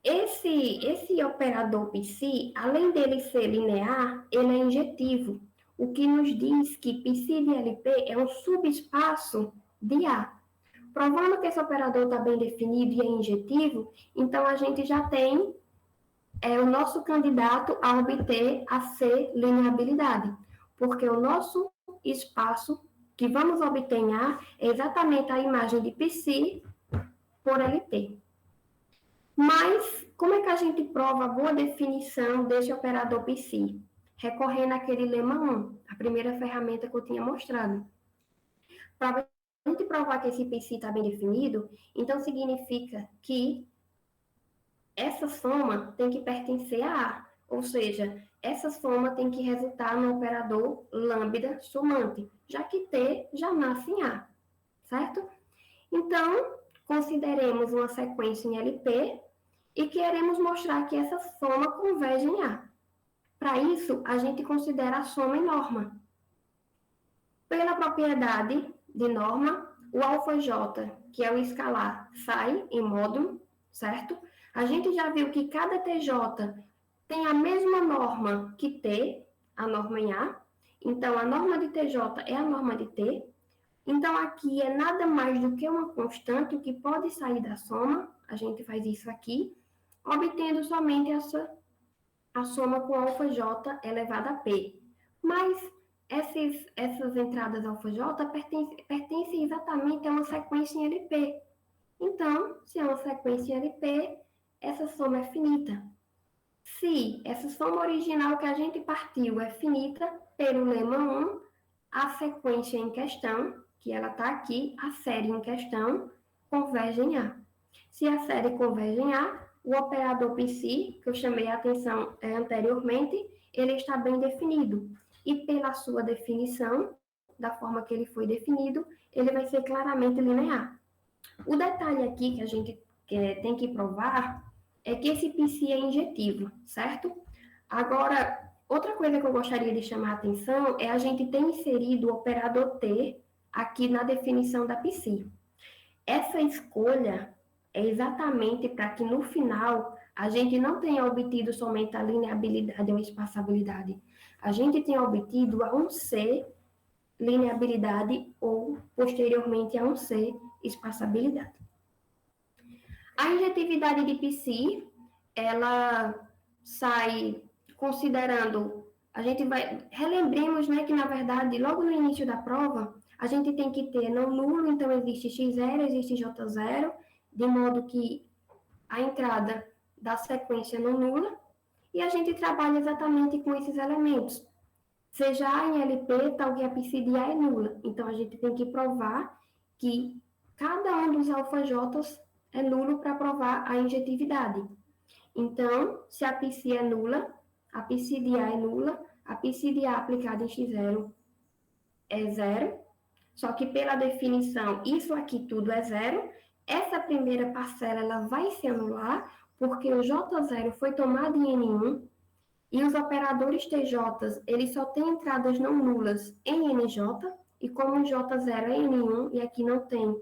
Esse operador psi, além dele ser linear, ele é injetivo, o que nos diz que psi de LP é um subespaço de A. Provando que esse operador está bem definido e é injetivo, então a gente já tem o nosso candidato a obter a C-lineabilidade, porque o nosso espaço que vamos obter em A é exatamente a imagem de psi por LP. Mas, como é que a gente prova a boa definição desse operador psi? Recorrendo àquele lema 1, a primeira ferramenta que eu tinha mostrado. Para a gente provar que esse psi está bem definido, então significa que essa soma tem que pertencer a A, ou seja, essa soma tem que resultar no operador lambda somante, já que T já nasce em A, certo? Então, consideremos uma sequência em LP e queremos mostrar que essa soma converge em A. Para isso, a gente considera a soma em norma. Pela propriedade de norma, o αj, que é o escalar, sai em módulo, certo? A gente já viu que cada TJ tem a mesma norma que T, a norma em A. Então, a norma de TJ é a norma de T. Então, aqui é nada mais do que uma constante que pode sair da soma. A gente faz isso aqui, obtendo somente a soma com αj elevado a P. Mas essas entradas αj pertencem exatamente a uma sequência em LP. Então, se é uma sequência em LP, essa soma é finita. Se essa soma original que a gente partiu é finita, pelo lema 1, a sequência em questão, que ela está aqui, a série em questão, converge em A. Se a série converge em A, o operador psi, que eu chamei a atenção anteriormente, ele está bem definido. E pela sua definição, da forma que ele foi definido, ele vai ser claramente linear. O detalhe aqui que a gente tem que provar é que esse psi é injetivo, certo? Agora, outra coisa que eu gostaria de chamar a atenção é a gente ter inserido o operador T aqui na definição da psi. Essa escolha é exatamente para que no final a gente não tenha obtido somente a lineabilidade ou espaçabilidade. A gente tenha obtido a 1C lineabilidade ou, posteriormente, a 1C espaçabilidade. A injetividade de psi, ela sai considerando, relembremos, né, que na verdade, logo no início da prova, a gente tem que ter não nulo, então existe x0, existe j0, de modo que a entrada da sequência não nula, e a gente trabalha exatamente com esses elementos. Seja A em LP, tal que a psi de A é nula. Então, a gente tem que provar que cada um dos alfajs é nulo para provar a injetividade. Então, se a psi é nula, a psi de A é nula, a psi de A aplicada em x0 é zero, só que pela definição, isso aqui tudo é zero. Essa primeira parcela ela vai se anular, porque o J0 foi tomado em N1, e os operadores TJ, eles só têm entradas não nulas em NJ, e como o J0 é N1, e aqui não tem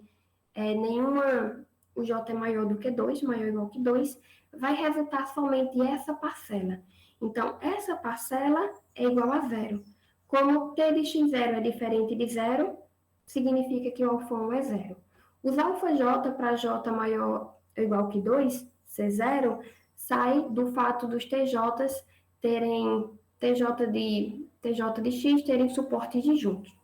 nenhuma, o J é maior do que 2, maior ou igual que 2, vai resultar somente essa parcela. Então, essa parcela é igual a zero. Como T de x0 é diferente de zero, significa que o alfa1 é zero. Os alfa-j para j maior ou igual que 2, C0, sai do fato dos TJs terem TJ de X terem suporte de juntos.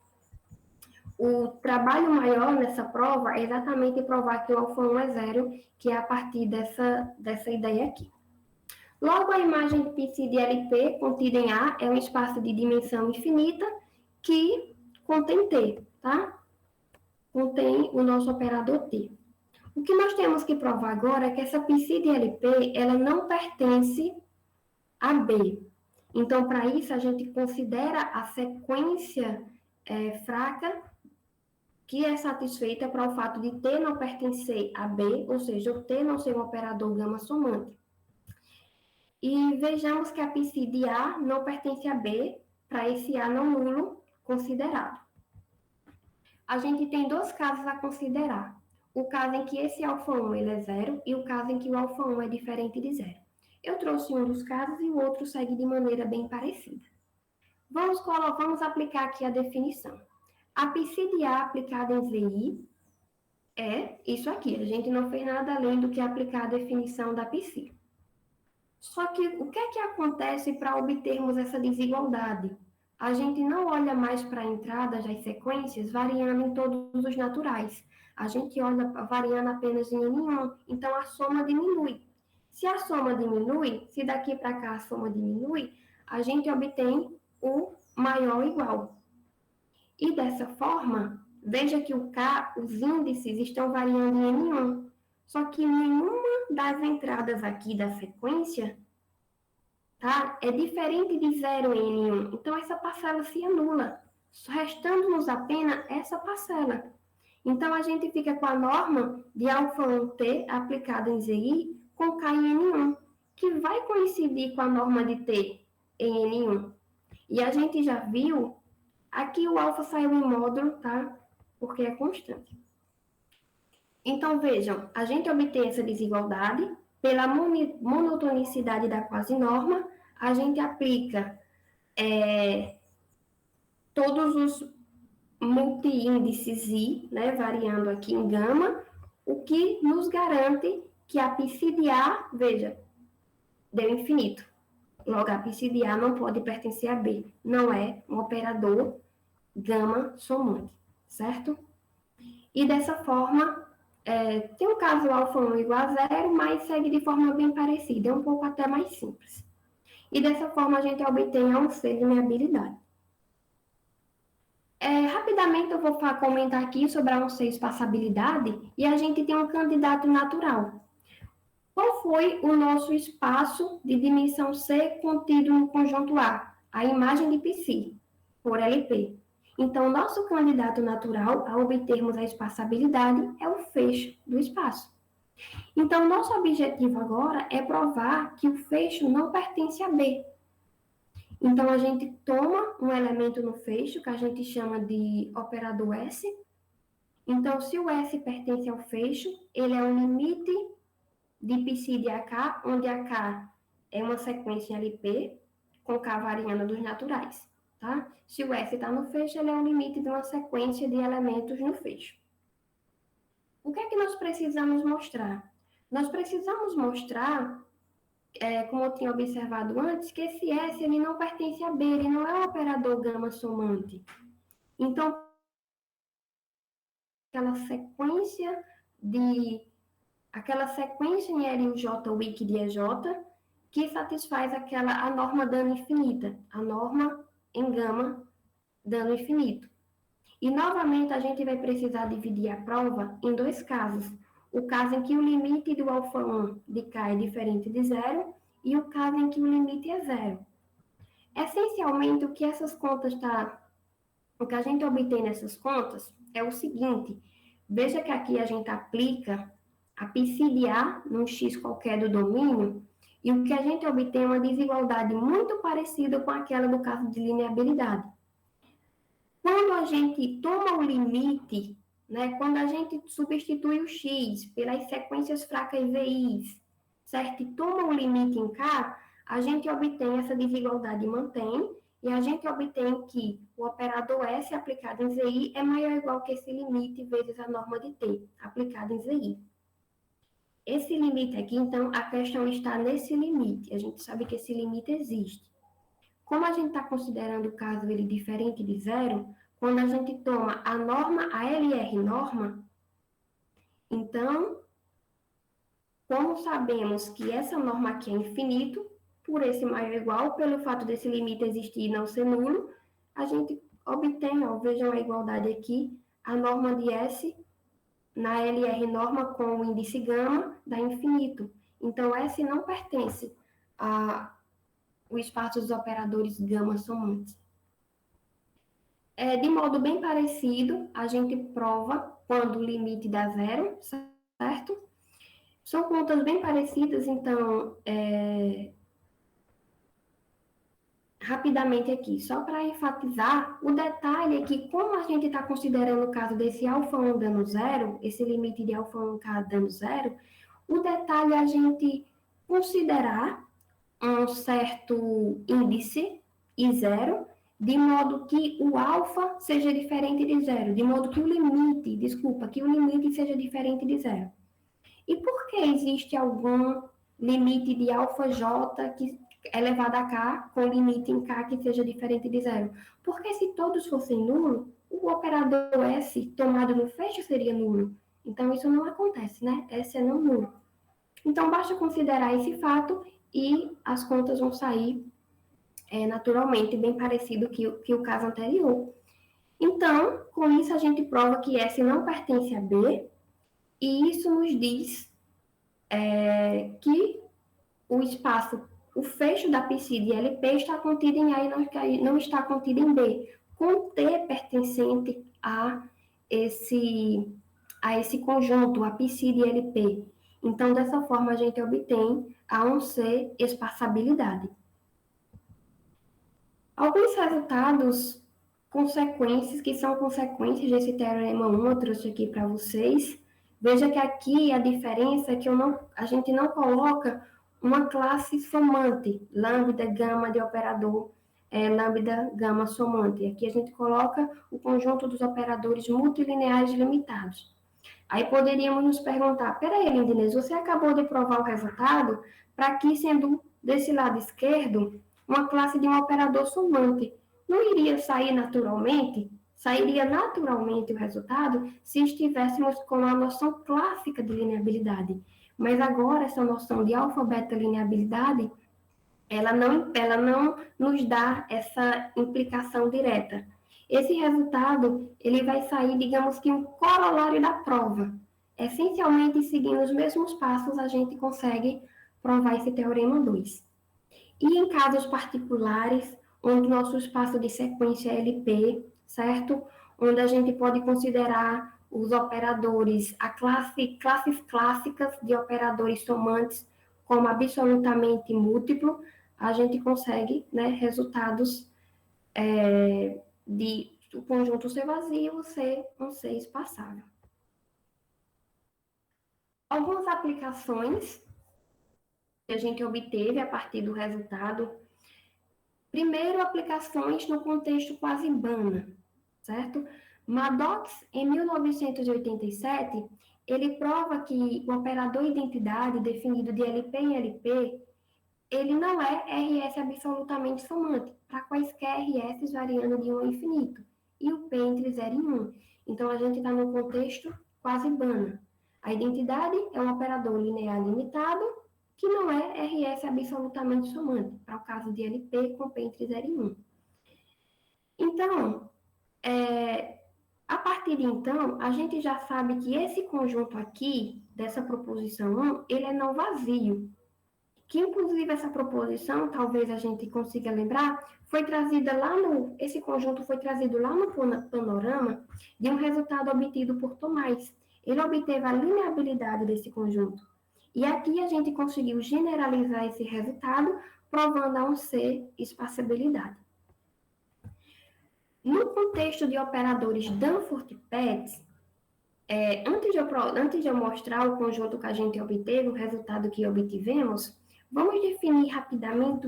O trabalho maior nessa prova é exatamente provar que o alfa1 é zero, que é a partir dessa ideia aqui. Logo, a imagem de psi de LP contida em A é um espaço de dimensão infinita que contém T, tá? Contém o nosso operador T. O que nós temos que provar agora é que essa psi de LP, ela não pertence a B. Então, para isso, a gente considera a sequência fraca que é satisfeita para o fato de T não pertencer a B, ou seja, o T não ser um operador gama somante. E vejamos que a psi de A não pertence a B, para esse A não nulo considerado. A gente tem dois casos a considerar. O caso em que esse alfa1 ele é zero e o caso em que o alfa1 é diferente de zero. Eu trouxe um dos casos e o outro segue de maneira bem parecida. Vamos aplicar aqui a definição. A psi de A aplicada em ZI é isso aqui. A gente não fez nada além do que aplicar a definição da psi. Só que o que é que acontece para obtermos essa desigualdade? A gente não olha mais para entradas das sequências variando em todos os naturais. A gente olha variando apenas em N1, então a soma diminui. Se a soma diminui, se daqui para cá a soma diminui, a gente obtém o maior ou igual. E dessa forma, veja que os índices estão variando em N1, só que nenhuma das entradas aqui da sequência tá, é diferente de 0 em N1. Então, essa parcela se anula, restando-nos apenas essa parcela. Então, a gente fica com a norma de alfa1T aplicada em ZI com K em N1, que vai coincidir com a norma de T em N1. E a gente já viu Aqui o alfa saiu em módulo, tá? Porque é constante. Então, vejam, a gente obtém essa desigualdade pela monotonicidade da quase norma, a gente aplica todos os multi-índices I, né, variando aqui em gama, o que nos garante que a psi de A, veja, deu infinito. Logo, a psi de A não pode pertencer a B. Não é um operador gama somante, certo? E dessa forma, tem um caso alfa 1 igual a zero, mas segue de forma bem parecida, é um pouco até mais simples. E dessa forma a gente obtém a 1C lineabilidade. Rapidamente eu vou comentar aqui sobre a 1C espaçabilidade e a gente tem um candidato natural. Qual foi o nosso espaço de dimensão C contido no conjunto A? A imagem de psi, por LP. Então, nosso candidato natural a obtermos a espaçabilidade é o fecho do espaço. Então, nosso objetivo agora é provar que o fecho não pertence a B. Então, a gente toma um elemento no fecho, que a gente chama de operador S. Então, se o S pertence ao fecho, ele é um limite de psi de AK, onde AK é uma sequência em LP, com K variando dos naturais. Tá? Se o S está no fecho, ele é um limite de uma sequência de elementos no fecho. O que é que nós precisamos mostrar? Nós precisamos mostrar, como eu tinha observado antes, que esse S ele não pertence a B, ele não é um operador gama somante. Então, aquela sequência em L u J wiki de EJ, que satisfaz a norma dano infinita, a norma em gama dano infinito. E, novamente, a gente vai precisar dividir a prova em dois casos. O caso em que o limite do alfa 1 de K é diferente de zero e o caso em que o limite é zero. Essencialmente, o que a gente obtém nessas contas é o seguinte. Veja que aqui a gente aplica a psi de A num X qualquer do domínio, e o que a gente obtém é uma desigualdade muito parecida com aquela do caso de lineabilidade. Quando a gente toma o limite, né, quando a gente substitui o X pelas sequências fracas VIs, certo? E toma o limite em K, a gente obtém essa desigualdade e mantém, e a gente obtém que o operador S aplicado em ZI é maior ou igual que esse limite vezes a norma de T aplicada em ZI. Esse limite aqui, então, a questão está nesse limite. A gente sabe que esse limite existe. Como a gente está considerando o caso ele diferente de zero, quando a gente toma a norma, a LR norma, então, como sabemos que essa norma aqui é infinito, por esse maior ou igual, pelo fato desse limite existir e não ser nulo, a gente obtém, vejam a igualdade aqui, a norma de S na LR norma com o índice gama dá infinito. Então, S não pertence ao espaço dos operadores gama somantes. De modo bem parecido, a gente prova quando o limite dá zero, certo? São contas bem parecidas, então, rapidamente aqui, só para enfatizar, o detalhe é que, como a gente está considerando o caso desse alfa 1 dando zero, esse limite de alfa 1k dando zero, o detalhe é a gente considerar um certo índice I zero, de modo que o alfa seja diferente de zero, de modo que o limite seja diferente de zero. E por que existe algum limite de alfa j que elevado a k com limite em k que seja diferente de zero? Porque se todos fossem nulo, o operador S tomado no fecho seria nulo. Então, isso não acontece, né? S é não nulo. Então, basta considerar esse fato e as contas vão sair naturalmente bem parecido que o caso anterior. Então, com isso, a gente prova que S não pertence a B, e isso nos diz que o fecho da psi de LP está contido em A e não está contido em B, com T pertencente a esse conjunto, a psi de LP. Então, dessa forma, a gente obtém a 1C espaçabilidade. Alguns resultados consequências, que são consequências desse teorema 1, eu trouxe aqui para vocês. Veja que aqui a diferença é que a gente não coloca uma classe somante, lambda, gama de operador, lambda, gama somante. Aqui a gente coloca o conjunto dos operadores multilineares limitados. Aí poderíamos nos perguntar, peraí, Lindinês, você acabou de provar o resultado para aqui, sendo desse lado esquerdo, uma classe de um operador somante. Não iria sair naturalmente? Sairia naturalmente o resultado se estivéssemos com a noção clássica de lineabilidade. Mas agora, essa noção de alfa-beta-lineabilidade, ela não nos dá essa implicação direta. Esse resultado, ele vai sair, digamos que um corolário da prova. Essencialmente, seguindo os mesmos passos, a gente consegue provar esse teorema 2. E em casos particulares, onde nosso espaço de sequência é LP, certo? Onde a gente pode considerar os operadores, classes clássicas de operadores somantes como absolutamente múltiplo, a gente consegue, né, resultados de o conjunto ser vazio ser um ser espaçável. Algumas aplicações que a gente obteve a partir do resultado. Primeiro, aplicações no contexto quasi-Banach, certo? Maddox, em 1987, ele prova que o operador identidade definido de LP em LP, ele não é RS absolutamente somante, para quaisquer RS variando de 1 a infinito, e o P entre 0 e 1. Então, a gente está no contexto quasi-Banach. A identidade é um operador linear limitado, que não é RS absolutamente somante, para o caso de LP com P entre 0 e 1. Então, a partir de então, a gente já sabe que esse conjunto aqui, dessa proposição 1, ele é não vazio. Que, inclusive, essa proposição, talvez a gente consiga lembrar, esse conjunto foi trazido lá no panorama de um resultado obtido por Tomás. Ele obteve a lineabilidade desse conjunto. E aqui a gente conseguiu generalizar esse resultado, provando a um C espaciabilidade. No contexto de operadores Danforth-Petz, antes de eu mostrar o conjunto que a gente obteve, o resultado que obtivemos, vamos definir rapidamente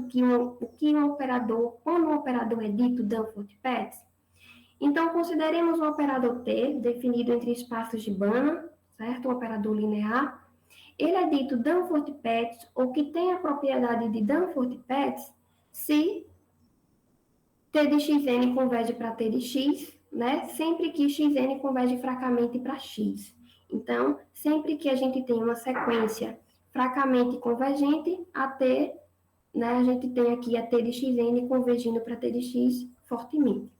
quando um operador é dito Danforth-Petz. Então, consideremos um operador T, definido entre espaços de Banach, certo? Um operador linear. Ele é dito Danforth-Petz, ou que tem a propriedade de Danforth-Petz, se T de xn converge para T de x, né? Sempre que xn converge fracamente para x. Então, sempre que a gente tem uma sequência fracamente convergente, né, a gente tem aqui a T de xn convergindo para T de x fortemente.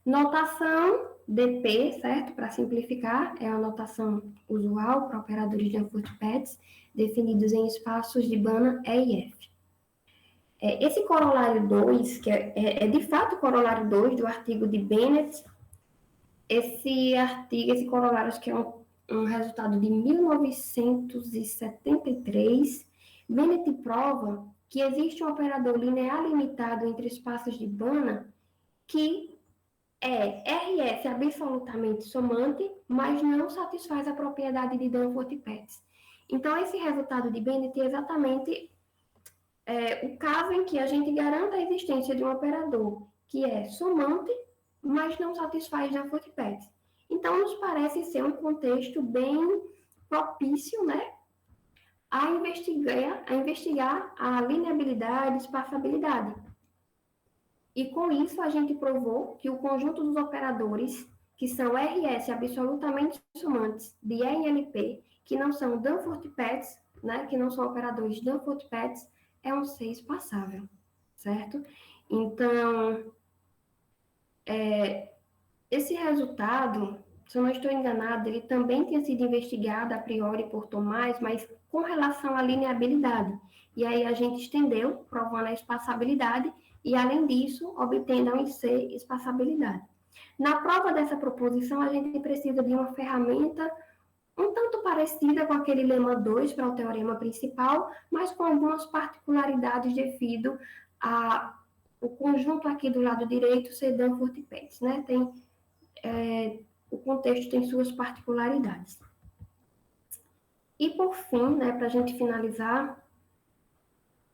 Notação dp, certo? Para simplificar, é a notação usual para operadores de Danforth-Petz, definidos em espaços de Banach E e F. Esse corolário 2, que é de fato o corolário 2 do artigo de Bennett, esse corolário, acho que é um resultado de 1973, Bennett prova que existe um operador linear limitado entre espaços de Banach que é RS absolutamente somante, mas não satisfaz a propriedade de Danforth-Petz. Então, esse resultado de Bennett é exatamente o caso em que a gente garanta a existência de um operador que é somante, mas não satisfaz Danforth-Petz. Então, nos parece ser um contexto bem propício, né, a investigar a lineabilidade e espaçabilidade. E com isso, a gente provou que o conjunto dos operadores, que são RS absolutamente somantes de E em LP, que não são Danforth-Petz, né, que não são operadores Danforth-Petz, é um C espaçável, certo? Então, esse resultado, se eu não estou enganada, ele também tinha sido investigado a priori por Tomás, mas com relação à lineabilidade. E aí a gente estendeu, provando a espaçabilidade, e além disso, obtendo a C espaçabilidade. Na prova dessa proposição, a gente precisa de uma ferramenta um tanto parecida com aquele lema 2 para o teorema principal, mas com algumas particularidades devido o conjunto aqui do lado direito ser Danforth e Petz, né? O contexto tem suas particularidades. E por fim, né, para a gente finalizar,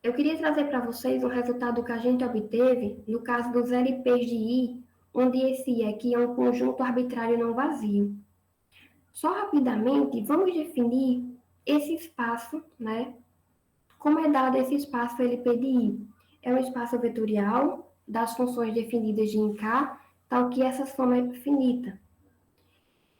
eu queria trazer para vocês um resultado que a gente obteve no caso dos LPs de I, onde esse I aqui é um conjunto arbitrário não vazio. Só rapidamente, vamos definir esse espaço, né? Como é dado esse espaço LP de I? É um espaço vetorial das funções definidas de em K, tal que essa soma é finita.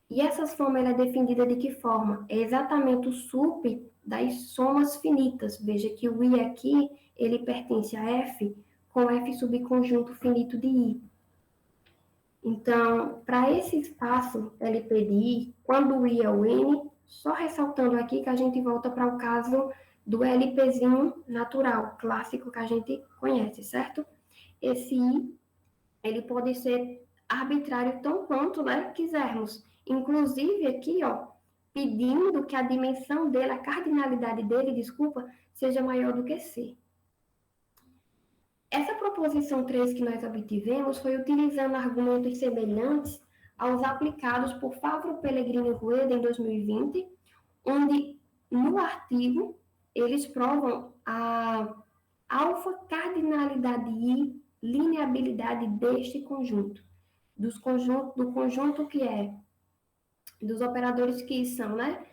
E essa soma ela é definida de que forma? É exatamente o sup das somas finitas. Veja que o I aqui, ele pertence a F com F subconjunto finito de I. Então, para esse espaço LP de I, quando o I é o N, só ressaltando aqui que a gente volta para o caso do LPzinho natural, clássico que a gente conhece, certo? Esse I, ele pode ser arbitrário tão quanto, né, quisermos. Inclusive aqui, ó, pedindo que a dimensão dele, a cardinalidade dele, desculpa, seja maior do que C. Essa proposição 3 que nós obtivemos foi utilizando argumentos semelhantes aos aplicados por Favro Pellegrini e Rueda em 2020, onde, no artigo, eles provam a alfa-cardinalidade I, lineabilidade deste conjunto. Do conjunto que é, dos operadores que são, né,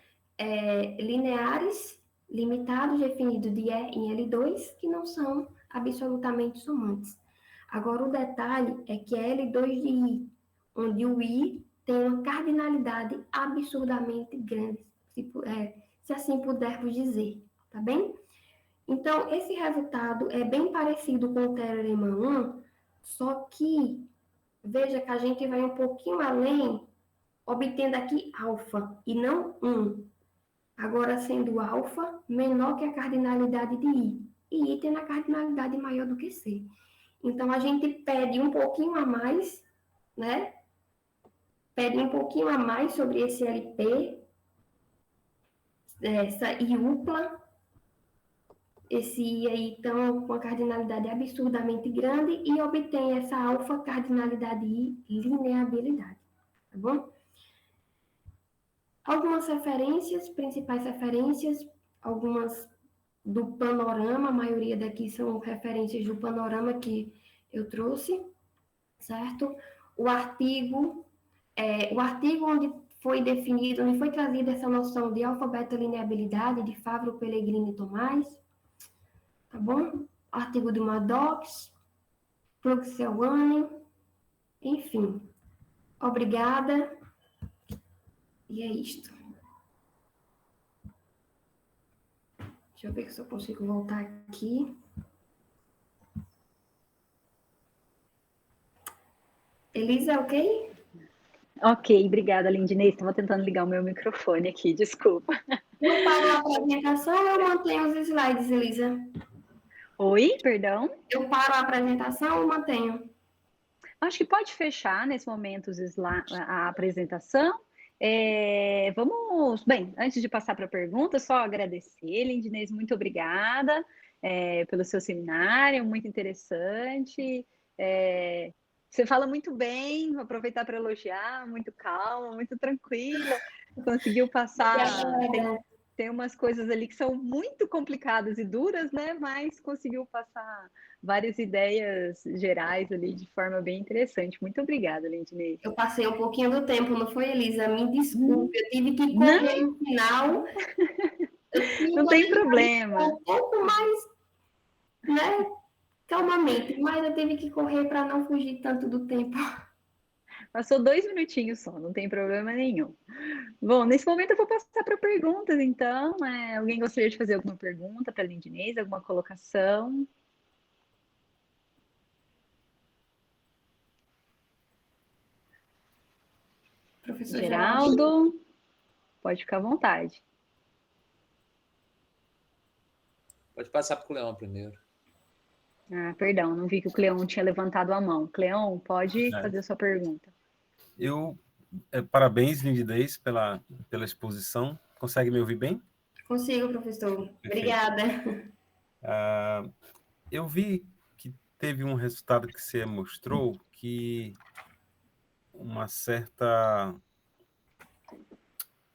lineares, limitados, definidos de E em L2, que não são absolutamente somantes. Agora, o detalhe é que é L2 de I, onde o I tem uma cardinalidade absurdamente grande, se assim pudermos dizer, tá bem? Então, esse resultado é bem parecido com o Teorema 1, só que, veja que a gente vai um pouquinho além, obtendo aqui alfa, e não 1. Agora, sendo alfa menor que a cardinalidade de I, e I tendo a cardinalidade maior do que C. Então, a gente pede um pouquinho a mais, né? Pede um pouquinho a mais sobre esse LP, essa IUPLA, esse I aí, então, com a cardinalidade absurdamente grande, e obtém essa alfa cardinalidade I, lineabilidade, tá bom? Algumas referências, principais referências, algumas do panorama, a maioria daqui são referências do panorama que eu trouxe, certo? O artigo onde foi definido, onde foi trazida essa noção de alfa-beta-lineabilidade de Favro, Pellegrini e Tomás, tá bom? Artigo do Maddox, Plug-Selwane, enfim. Obrigada, e é isto. Deixa eu ver se eu consigo voltar aqui. Elisa, ok? Ok, obrigada, Lindinei. Estava tentando ligar o meu microfone aqui, desculpa. Eu paro a apresentação ou eu mantenho os slides, Elisa? Oi, perdão? Eu paro a apresentação ou mantenho? Acho que pode fechar nesse momento a apresentação. Bem, antes de passar para a pergunta, só agradecer, Lindinês, muito obrigada pelo seu seminário, muito interessante. Você fala muito bem, vou aproveitar para elogiar, muito calma, muito tranquila, conseguiu passar. Tem umas coisas ali que são muito complicadas e duras, né? Mas conseguiu passar várias ideias gerais ali de forma bem interessante. Muito obrigada, Lindinei. Eu passei um pouquinho do tempo, não foi, Elisa? Me desculpe, eu tive que correr no final. Não tem problema. Um pouco mais, né, calmamente, mas eu tive que correr para não fugir tanto do tempo. Passou 2 minutinhos só, não tem problema nenhum. Bom, nesse momento eu vou passar para perguntas, então. Alguém gostaria de fazer alguma pergunta para a Lindinês, alguma colocação? Professor Geraldo, pode ficar à vontade. Pode passar para o Cleão primeiro. Ah, perdão, não vi que o Cleão tinha levantado a mão. Cleão, pode fazer a sua pergunta. Parabéns, Lindinês, pela exposição. Consegue me ouvir bem? Consigo, professor. Perfeito. Obrigada. Eu vi que teve um resultado que você mostrou que uma certa...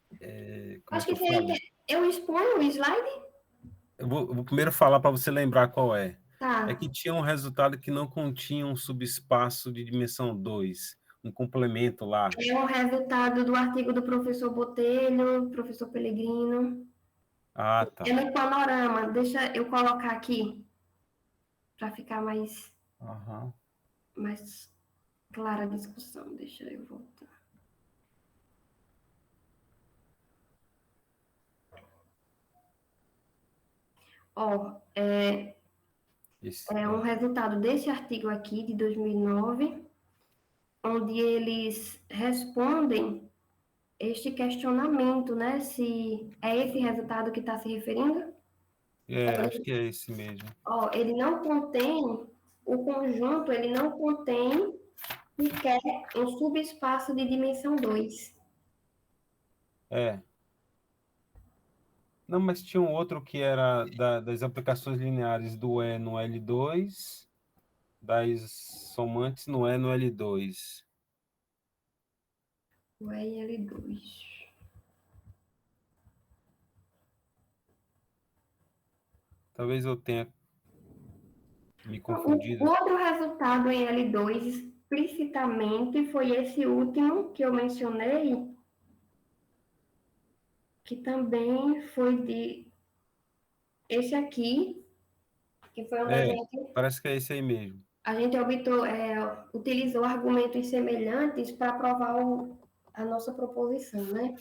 como é Acho que que eu falo? eu exponho o slide? Eu vou primeiro falar para você lembrar qual é. É Tá. que tinha um resultado que não continha um subespaço de dimensão 2, um complemento lá. É o resultado do artigo do professor Botelho, professor Pellegrino. Ah, É tá. no panorama. Deixa eu colocar aqui para ficar Aham. mais clara a discussão. Deixa eu voltar. Ó, Esse, é um resultado desse artigo aqui, de 2009, onde eles respondem este questionamento, né? Se é esse resultado que está se referindo? acho que é esse mesmo. Ó, ele não contém, o conjunto, ele não contém sequer um subespaço de dimensão 2. É. Não, mas tinha um outro que era das aplicações lineares do E no L2, das somantes no E no L2. O EL2. Talvez eu tenha me O confundido. outro resultado em L2, explicitamente, foi esse último que eu mencionei, que também foi de esse aqui, que foi onde Parece que é esse aí mesmo. a gente utilizou argumentos semelhantes para provar a nossa proposição, né?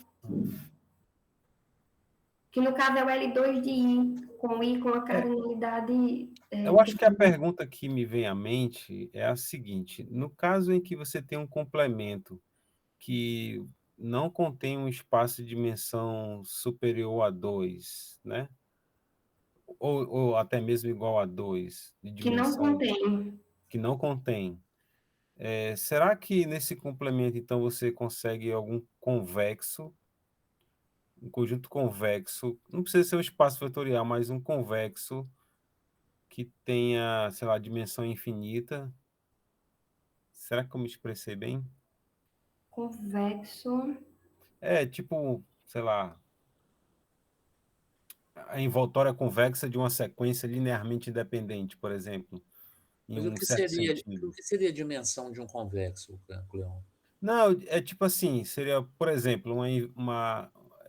Que no caso é o L2 de I com a cardinalidade. Eu acho que a pergunta que me vem à mente é a seguinte: no caso em que você tem um complemento que não contém um espaço de dimensão superior a 2, né? Ou até mesmo igual a 2 de Que não dimensão contém. que não contém. Será que nesse complemento, então, você consegue algum convexo, um conjunto convexo, não precisa ser um espaço vetorial, mas um convexo que tenha, sei lá, dimensão infinita? Será que eu me expressei bem? Convexo. É tipo, sei lá, a envoltória convexa de uma sequência linearmente independente, por exemplo, em Mas um certo o sentido. que seria a dimensão de um convexo, Cleon? Não, é tipo assim, seria, por exemplo,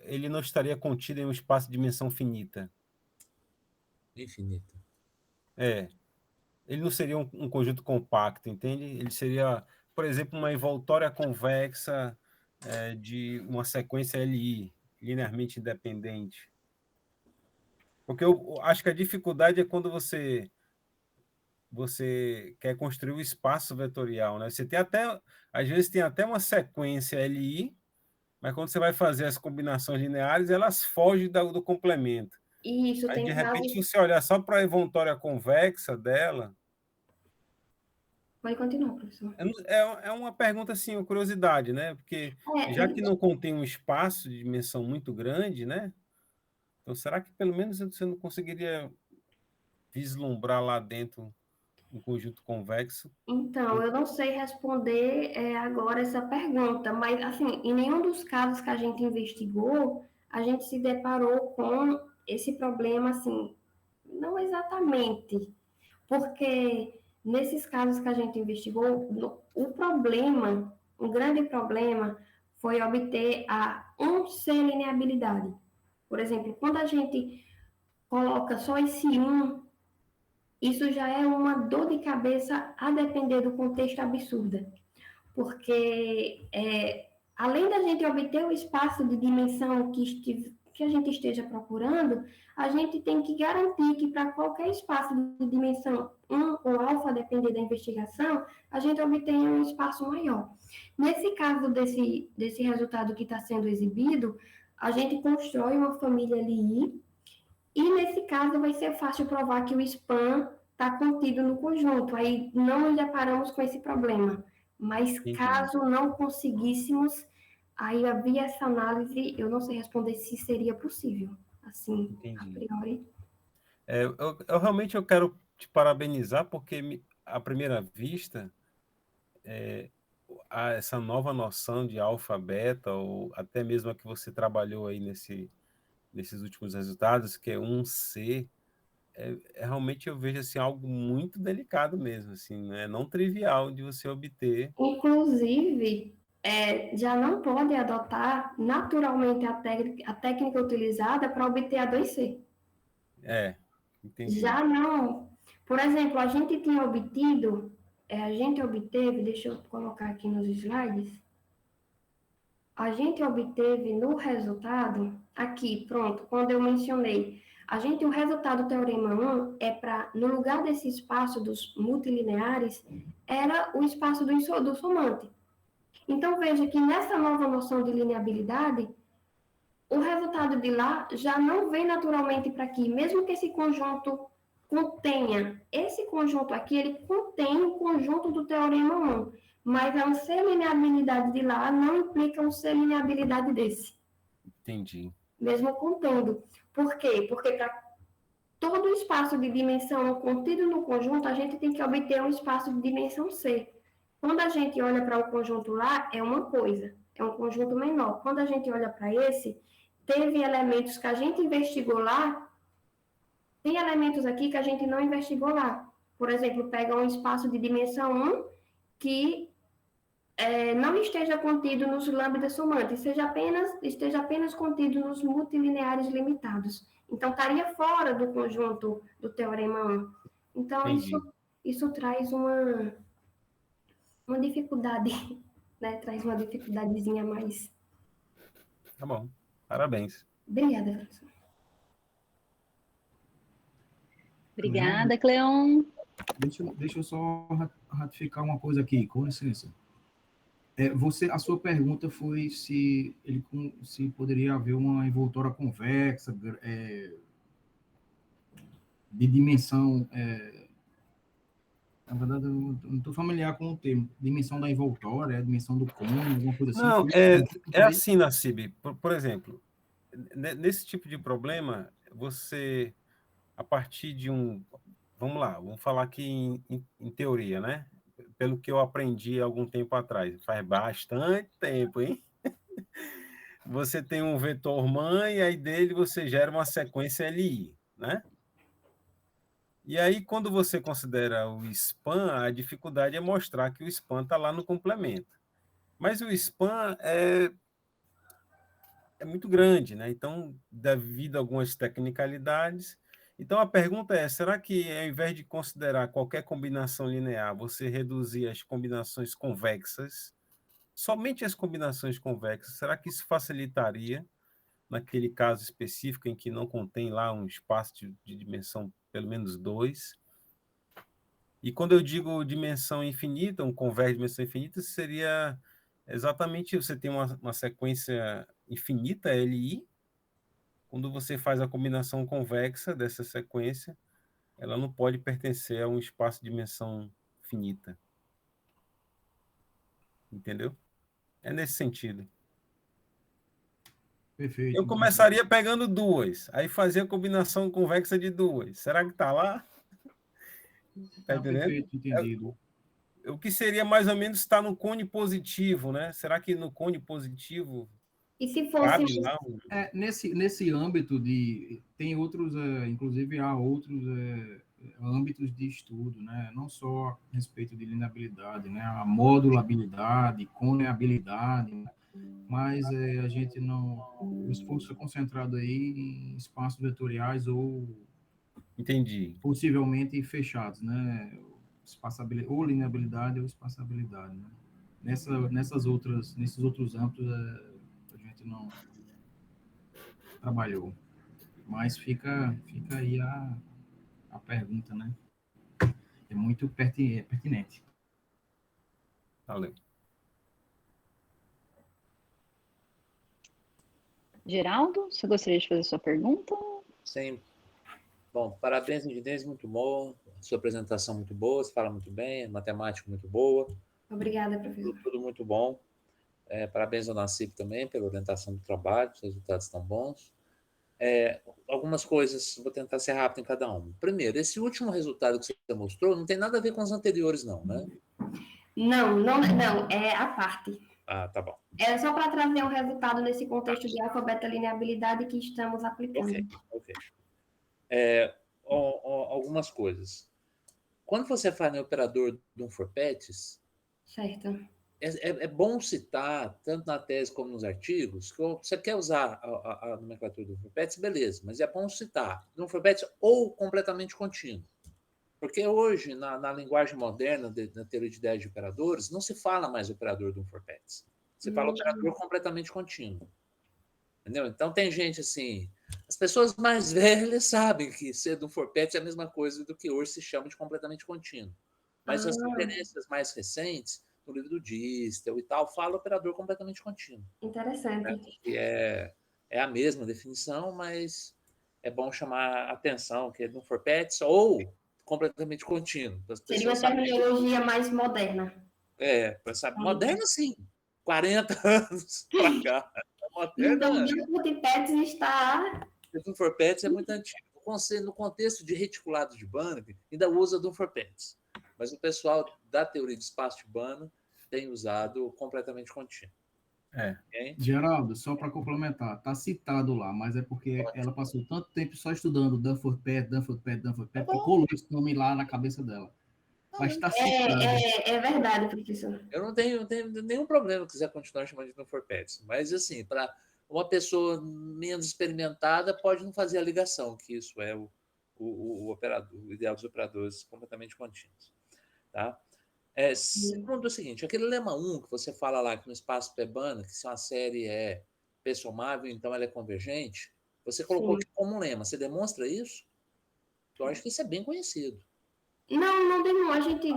ele não estaria contido em um espaço de dimensão finita. Infinita. É, ele não seria um conjunto compacto, entende? Ele seria, por exemplo, uma envoltória convexa de uma sequência LI, linearmente independente. Porque eu acho que a dificuldade é quando você quer construir o espaço vetorial, né? Você tem até, às vezes tem até uma sequência LI, mas quando você vai fazer as combinações lineares, elas fogem do complemento. E isso Aí, de tem repente, casos. você olhar só para a envoltória convexa dela, Pode continuar, professor. é uma pergunta, assim, uma curiosidade, né? Porque já que É, não contém um espaço de dimensão muito grande, né? Então, será que pelo menos você não conseguiria vislumbrar lá dentro um conjunto convexo? então, eu não sei responder agora essa pergunta, mas, assim, em nenhum dos casos que a gente investigou, a gente se deparou com esse problema, assim, não exatamente, porque nesses casos que a gente investigou, o problema, o grande problema, foi obter a unseleniabilidade. Por exemplo, quando a gente coloca só esse isso já é uma dor de cabeça a depender do contexto absurda, porque além da gente obter o espaço de dimensão que a gente esteja procurando, a gente tem que garantir que para qualquer espaço de dimensão 1 ou alfa, a depender da investigação, a gente obtenha um espaço maior. Nesse caso desse resultado que está sendo exibido, a gente constrói uma família LI e nesse caso vai ser fácil provar que o span está contido no conjunto. Aí não nos deparamos com esse problema. Mas Entendi, caso não conseguíssemos, aí havia essa análise, eu não sei responder se seria possível, assim, a entendi. priori. Eu realmente eu quero te parabenizar, porque à primeira vista, essa nova noção de alfa, beta, ou até mesmo a que você trabalhou aí nesses últimos resultados, que é 1C, realmente eu vejo assim, algo muito delicado mesmo, assim, né? Não trivial de você obter. Inclusive, já não pode adotar naturalmente a técnica utilizada para obter a 2C. Entendi. Já não. Por exemplo, a gente obteve, deixa eu colocar aqui nos slides, a gente obteve no resultado, aqui, pronto, quando eu mencionei, o resultado do teorema 1 é para, no lugar desse espaço dos multilineares, era o espaço do somante. Então, veja que nessa nova noção de lineabilidade, o resultado de lá já não vem naturalmente para aqui, mesmo que esse conjunto contenha, esse conjunto aqui, ele contém o conjunto do teorema 1, mas a lineabilidade de lá não implica uma lineabilidade desse. Entendi. Mesmo contendo. Por quê? Porque para todo o espaço de dimensão contido no conjunto, a gente tem que obter um espaço de dimensão C. Quando a gente olha para o conjunto lá, é uma coisa, é um conjunto menor. Quando a gente olha para esse, teve elementos que a gente investigou lá, tem elementos aqui que a gente não investigou lá. Por exemplo, pega um espaço de dimensão 1 que não esteja contido nos lambdas somantes, esteja apenas contido nos multilineares limitados. Então, estaria fora do conjunto do teorema 1. Então, isso traz uma dificuldade, né? Traz uma dificuldadezinha a mais. Tá bom. Parabéns. Obrigada, professor. Obrigada, Cleon. Deixa eu só ratificar uma coisa aqui, com licença. A sua pergunta foi se poderia haver uma envoltória convexa, de dimensão. Na verdade, eu não estou familiar com o termo. Dimensão da envoltória, dimensão do cônigo, alguma coisa assim. Não, assim, Nassib. Por exemplo, nesse tipo de problema, você, a partir de vamos lá, vamos falar aqui em teoria, né? Pelo que eu aprendi algum tempo atrás, faz bastante tempo, hein? Você tem um vetor mãe, e aí dele você gera uma sequência LI, né? E aí, quando você considera o span, a dificuldade é mostrar que o span está lá no complemento. Mas o span é muito grande, né? Então, devido a algumas tecnicalidades. Então, a pergunta é, será que, ao invés de considerar qualquer combinação linear, você reduzir as combinações convexas, somente as combinações convexas, será que isso facilitaria, naquele caso específico em que não contém lá um espaço de dimensão pelo menos 2? E quando eu digo dimensão infinita, um convexo de dimensão infinita, seria exatamente, você tem uma sequência infinita, LI, quando você faz a combinação convexa dessa sequência, ela não pode pertencer a um espaço de dimensão finita. Entendeu? É nesse sentido. Perfeito. Eu começaria pegando duas, aí fazia a combinação convexa de duas. Será que está lá? Está entendendo? Perfeito, entendido. O que seria mais ou menos estar no cone positivo, né? Será que no cone positivo E se fosse... cabe lá? Nesse âmbito tem outros, inclusive há outros âmbitos de estudo, né? Não só a respeito de lineabilidade, né? A modulabilidade, coneabilidade, né? Mas a gente não... O esforço é concentrado aí em espaços vetoriais ou... Entendi. Possivelmente fechados, né? Ou lineabilidade ou espaçabilidade, né? Nesses outros âmbitos, a gente não trabalhou. Mas fica aí a pergunta, né? É muito pertinente. Valeu. Geraldo, você gostaria de fazer sua pergunta? Sim. Bom, parabéns, Inês, muito bom. Sua apresentação muito boa, você fala muito bem, matemática muito boa. Obrigada, professor. Tudo muito bom. Parabéns ao Nassib também pela orientação do trabalho, os resultados estão bons. Algumas coisas, vou tentar ser rápido em cada um. Primeiro, esse último resultado que você mostrou não tem nada a ver com os anteriores, não, né? Não, é a parte. Ah, tá bom. É só para trazer um resultado nesse contexto de alfa-beta-lineabilidade que estamos aplicando. Ok. Algumas coisas. Quando você fala em operador Dunford-Pettis, Certo. é bom citar, tanto na tese como nos artigos, que você quer usar a nomenclatura do Dunford-Pettis, beleza, mas é bom citar Dunford-Pettis ou completamente contínuo. Porque hoje, na linguagem moderna, na teoria de ideias de operadores, não se fala mais operador Dunford-Pettis. Você fala operador completamente contínuo. Entendeu? Então, tem gente assim... As pessoas mais velhas sabem que ser Dunford-Pettis é a mesma coisa do que hoje se chama de completamente contínuo. Mas as referências mais recentes, no livro do Distel e tal, fala operador completamente contínuo. Interessante. Que é a mesma definição, mas é bom chamar a atenção que é Dunford-Pettis ou completamente contínuo. Seria uma terminologia mais moderna. Para saber. Moderna, sim. 40 anos para cá. Moderna. Então, Dunford-Pettis está... Dunford-Pettis é muito antigo. No contexto de reticulado de Banach, ainda usa Dunford-Pettis. Mas o pessoal da teoria de espaço de Banach tem usado completamente contínuo. Okay? Geraldo, só para complementar, está citado lá, mas é porque ela passou tanto tempo só estudando Dunford-Pettis, que colou esse nome lá na cabeça dela. Mas está citado. É verdade, professor. Eu não tenho nenhum problema se quiser continuar chamando de Dunford-Pettis. Mas, assim, para uma pessoa menos experimentada, pode não fazer a ligação, que isso é o ideal dos operadores completamente contínuos. Tá? Segundo o seguinte, aquele lema 1 que você fala lá, que no espaço P-Banach, que se uma série é P-somável, então ela é convergente, você colocou aqui como um lema. Você demonstra isso? Eu acho que isso é bem conhecido. Não demonstra. A gente...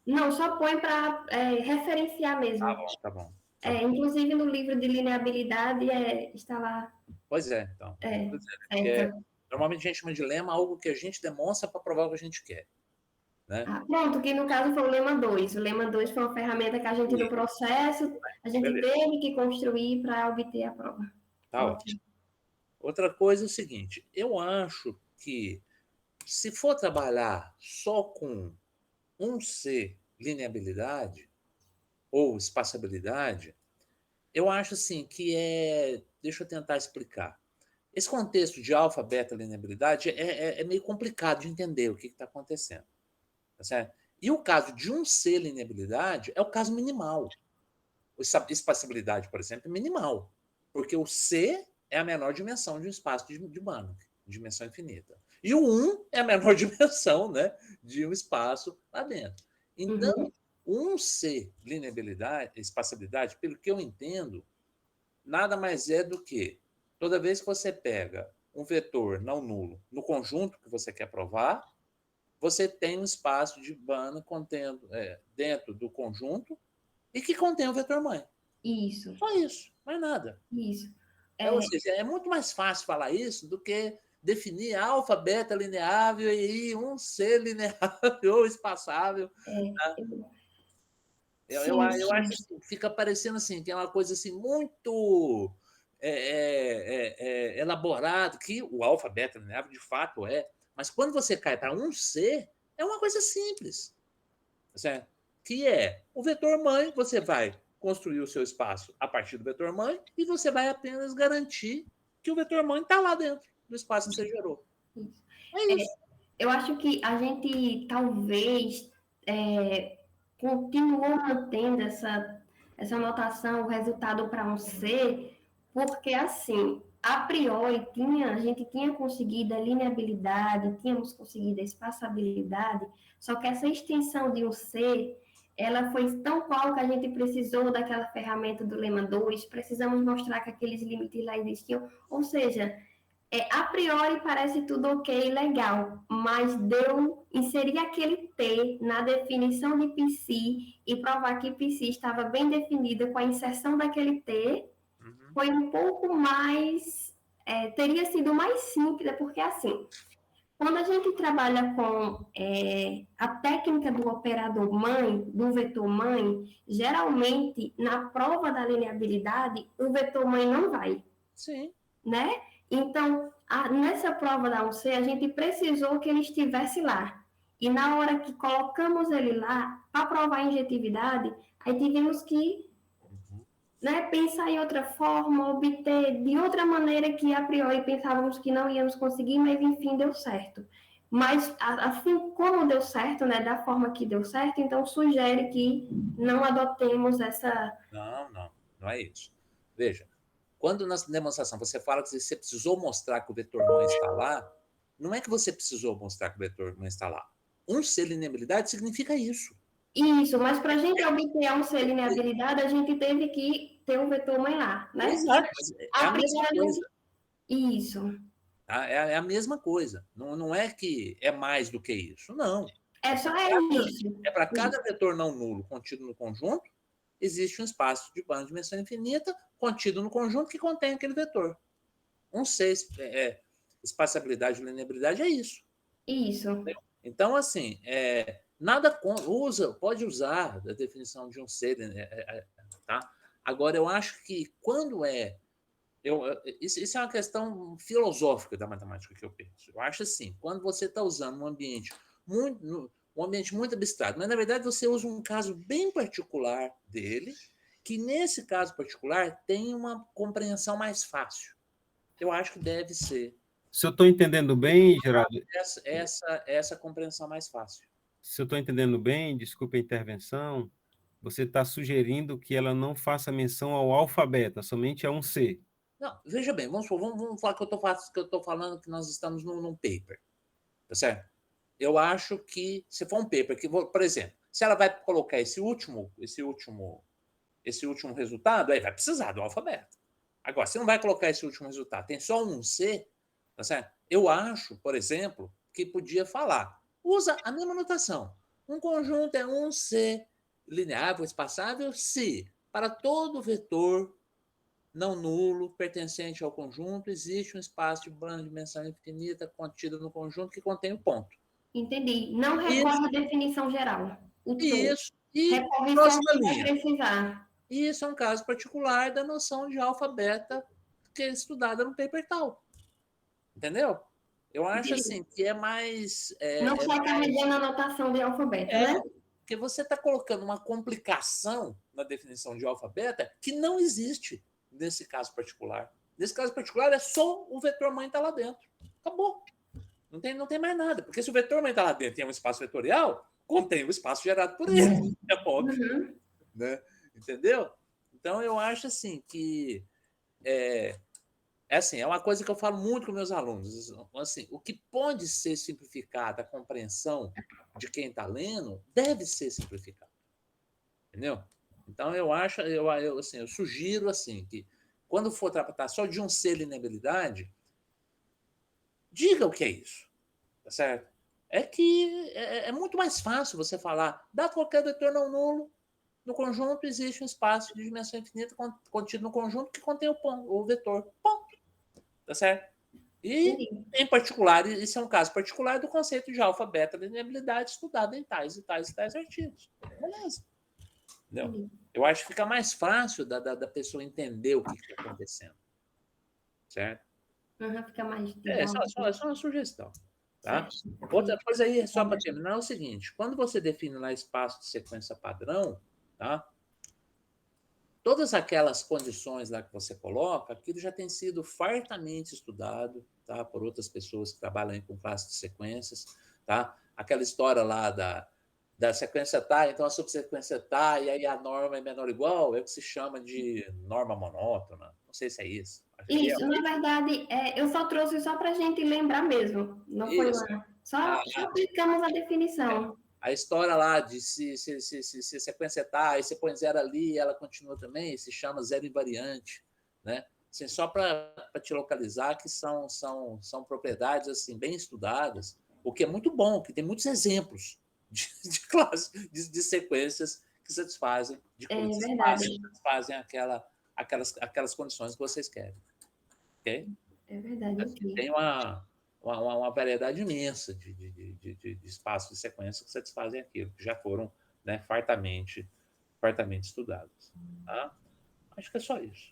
Não, só põe para referenciar mesmo. Tá bom. Inclusive no livro de lineabilidade está lá. Pois é, então. Normalmente a gente chama de lema algo que a gente demonstra para provar o que a gente quer. Né? Pronto, que no caso foi o lema 2. O lema 2 foi uma ferramenta que a gente, no processo, a gente teve que construir para obter a prova. Tá ótimo. Outra coisa é o seguinte, eu acho que se for trabalhar só com 1C lineabilidade ou espaciabilidade, eu acho assim que deixa eu tentar explicar. Esse contexto de alfa, beta, lineabilidade é meio complicado de entender o que está acontecendo. Tá certo? E o caso de 1C lineabilidade é o caso minimal. Espaciabilidade, por exemplo, é minimal. Porque o C é a menor dimensão de um espaço de Banach, dimensão infinita. E o 1 é a menor dimensão, né, de um espaço lá dentro. Então, 1C lineabilidade, espaciabilidade, pelo que eu entendo, nada mais é do que toda vez que você pega um vetor não nulo no conjunto que você quer provar, você tem um espaço de Banach contendo dentro do conjunto e que contém o vetor-mãe. Isso. Só isso, mais nada. Isso. Ou seja, é muito mais fácil falar isso do que definir alfa, beta lineável e 1C lineável ou espaçável. Tá? Eu acho assim, fica parecendo assim, que é uma coisa assim, muito elaborada, que o alfa, beta lineável de fato é. Mas quando você cai para 1C, é uma coisa simples. Certo? Que é o vetor-mãe, você vai construir o seu espaço a partir do vetor-mãe e você vai apenas garantir que o vetor-mãe está lá dentro do espaço que você gerou. É isso. Eu acho que a gente talvez continuou mantendo essa notação, o resultado para 1C, porque assim, a priori, a gente tinha conseguido a lineabilidade, tínhamos conseguido a espaçabilidade, só que essa extensão de 1C, ela foi tão qual que a gente precisou daquela ferramenta do lema 2, precisamos mostrar que aqueles limites lá existiam, ou seja, a priori parece tudo ok, legal, mas inserir aquele T na definição de Psi e provar que Psi estava bem definida com a inserção daquele T, foi um pouco mais, teria sido mais simples, porque assim, quando a gente trabalha com a técnica do operador mãe, do vetor mãe, geralmente, na prova da lineabilidade, o vetor mãe não vai. Sim. Né? Então, nessa prova da UC, a gente precisou que ele estivesse lá. E na hora que colocamos ele lá, para provar a injetividade, aí tivemos que, né, pensar em outra forma, obter de outra maneira que a priori pensávamos que não íamos conseguir, mas enfim, deu certo. Mas, assim como deu certo, né, da forma que deu certo, então sugere que não adotemos essa... Não é isso. Veja, quando na demonstração você fala que você precisou mostrar que o vetor mãe está lá, não é que você precisou mostrar que o vetor mãe está lá. Um C lineabilidade significa isso. Isso, mas para a gente obter a lineabilidade, a gente teve que ter um vetor mãe lá, né? Exato, mas é a mesma coisa. Isso. Tá? É a mesma coisa. Não é que é mais do que isso. Não. É só isso. É para cada vetor não nulo contido no conjunto, existe um espaço de banda de dimensão infinita contido no conjunto que contém aquele vetor. Um C, espaciabilidade e lineabilidade é isso. Isso. Entendeu? Então, assim, nada pode usar a definição de um C, tá? Agora, eu acho que quando isso é uma questão filosófica da matemática que eu penso. Eu acho assim, quando você está usando um ambiente muito abstrato, mas na verdade você usa um caso bem particular dele, que nesse caso particular tem uma compreensão mais fácil. Eu acho que deve ser. Se eu estou entendendo bem, Geraldo... Essa compreensão mais fácil. Se eu estou entendendo bem, desculpe a intervenção, você está sugerindo que ela não faça menção ao alfabeto, somente a um C. Não, veja bem, vamos falar que eu estou falando que nós estamos num paper, tá certo? Eu acho que, se for um paper, por exemplo, se ela vai colocar esse último resultado, aí vai precisar do alfabeto. Agora, se não vai colocar esse último resultado, tem só um C, tá certo? Eu acho, por exemplo, que podia falar, usa a mesma notação. Um conjunto é um C linear, espaçável, se para todo vetor não nulo pertencente ao conjunto existe um espaço de banda de dimensão infinita contido no conjunto que contém o ponto. Entendi. Não recorre à definição geral. Isso. E recorre só próxima que vai linha. precisar. E isso é um caso particular da noção de alfa-beta que é estudada no paper tal. Entendeu? Eu acho assim que é mais... não sai carregando a notação de alfabeto, né? Porque você está colocando uma complicação na definição de alfa-beta que não existe nesse caso particular. Nesse caso particular, é só o vetor mãe está lá dentro. Acabou. Não tem mais nada. Porque se o vetor mãe está lá dentro e é um espaço vetorial, contém o espaço gerado por ele. É óbvio. Né? Entendeu? Então, eu acho assim que é uma coisa que eu falo muito com meus alunos. Assim, o que pode ser simplificado, a compreensão de quem está lendo, deve ser simplificado. Entendeu? Então, eu sugiro assim, que quando for tratar só de um C lineabilidade, diga o que é isso. Tá certo? É que é muito mais fácil você falar, dá qualquer vetor não nulo, no conjunto existe um espaço de dimensão infinita contido no conjunto que contém o vetor. Ponto. Tá certo? E, em particular, isso é um caso particular do conceito de alfa-beta lineabilidade estudado em tais e tais e tais artigos. Beleza. Entendeu? Eu acho que fica mais fácil da pessoa entender o que está acontecendo. Certo? Fica mais... É só uma sugestão. Tá? Outra coisa aí, só para terminar, é o seguinte: quando você define lá espaço de sequência padrão, tá? Todas aquelas condições lá que você coloca, aquilo já tem sido fartamente estudado, tá? Por outras pessoas que trabalham com classes de sequências, tá? Aquela história lá da sequência tá, então a subsequência tá, e aí a norma é menor ou igual, é o que se chama de norma monótona. Não sei se é isso. Isso, na verdade, eu só trouxe só para a gente lembrar mesmo. Não foi lá. Só aplicamos a definição. A história lá de se a sequência tá, aí você põe zero ali e ela continua também, se chama zero invariante, né? Assim, só para te localizar que são propriedades assim bem estudadas, o que é muito bom, que tem muitos exemplos de classes, de sequências que satisfazem, que satisfazem aquelas condições que vocês querem. Okay? É verdade. Assim, tem uma variedade imensa de espaços de sequência que satisfazem aquilo, que já foram, né, fartamente estudados. Tá? Acho que é só isso.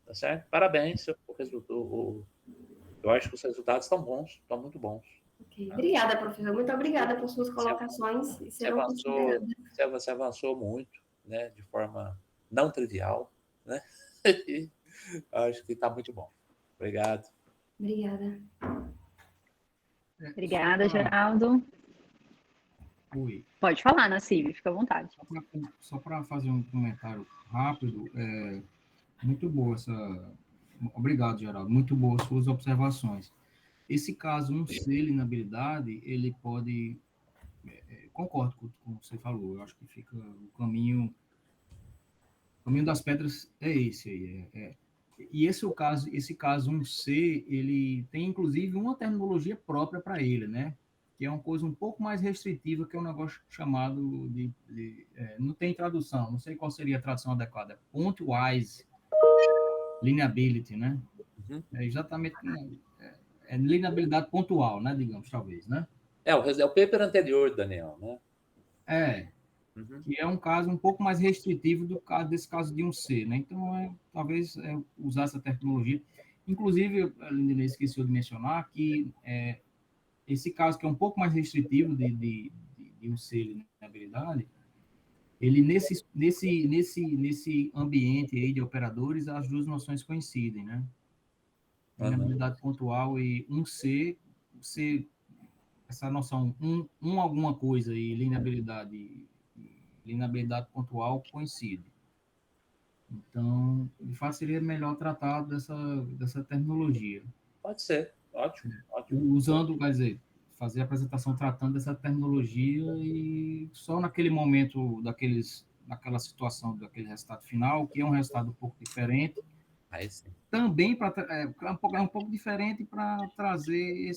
Tá certo? Parabéns, Eu acho que os resultados estão bons, estão muito bons. Okay. Obrigada, professor. Muito obrigada por suas colocações. Você avançou muito, né, de forma não trivial, né? Acho que está muito bom. Obrigado. Obrigada. Obrigada, Geraldo. Oi. Pode falar, Nassib, fica à vontade. Só para fazer um comentário rápido, muito boa essa... Obrigado, Geraldo. Muito boas suas observações. Esse caso 1C, linabilidade, ele pode... concordo com o que você falou. Eu acho que fica o caminho das pedras é esse aí. E esse caso 1C, ele tem inclusive uma terminologia própria para ele, né? Que é uma coisa um pouco mais restritiva, que é um negócio chamado não tem tradução, não sei qual seria a tradução adequada, point-wise lineability, né? Uhum. É exatamente lineabilidade pontual, né? Digamos, talvez, né? É o paper anterior, Daniel, né? Uhum. Que é um caso um pouco mais restritivo desse caso de 1C, né? Então, talvez usar essa terminologia. Inclusive, a Lindinei esqueceu de mencionar que esse caso que é um pouco mais restritivo de 1C, lineabilidade, ele nesse ambiente aí de operadores, as duas noções coincidem, né? Lineabilidade pontual e 1C, essa noção alguma coisa e lineabilidade pontual coincide. Então, de fato, seria melhor tratar dessa terminologia. Pode ser, ótimo. Usando, quer dizer, fazer a apresentação tratando dessa terminologia e só naquele momento naquela situação daquele resultado final, que é um resultado um pouco diferente. Aí sim. Também é um pouco diferente para trazer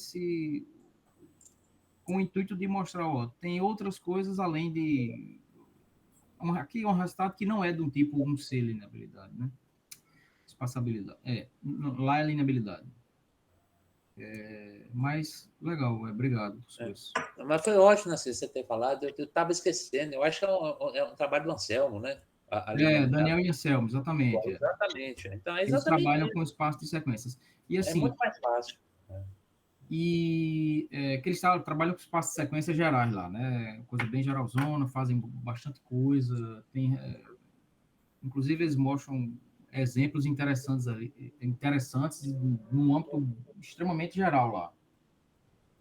com o intuito de mostrar, tem outras coisas além de... Aqui é um resultado que não é de um tipo 1C, lineabilidade, né? Espaçabilidade. Lá é lineabilidade. Mas, legal, obrigado. Mas foi ótimo, né, você ter falado, eu estava esquecendo, eu acho que é um trabalho do Anselmo, né? Daniel e Anselmo, exatamente. Exatamente. Então, eles trabalham com espaço de sequências. E, assim, é muito mais fácil. E que eles trabalham com espaço de sequências gerais lá, né? Coisa bem geralzona, fazem bastante coisa. Inclusive, eles mostram exemplos interessantes num âmbito extremamente geral lá.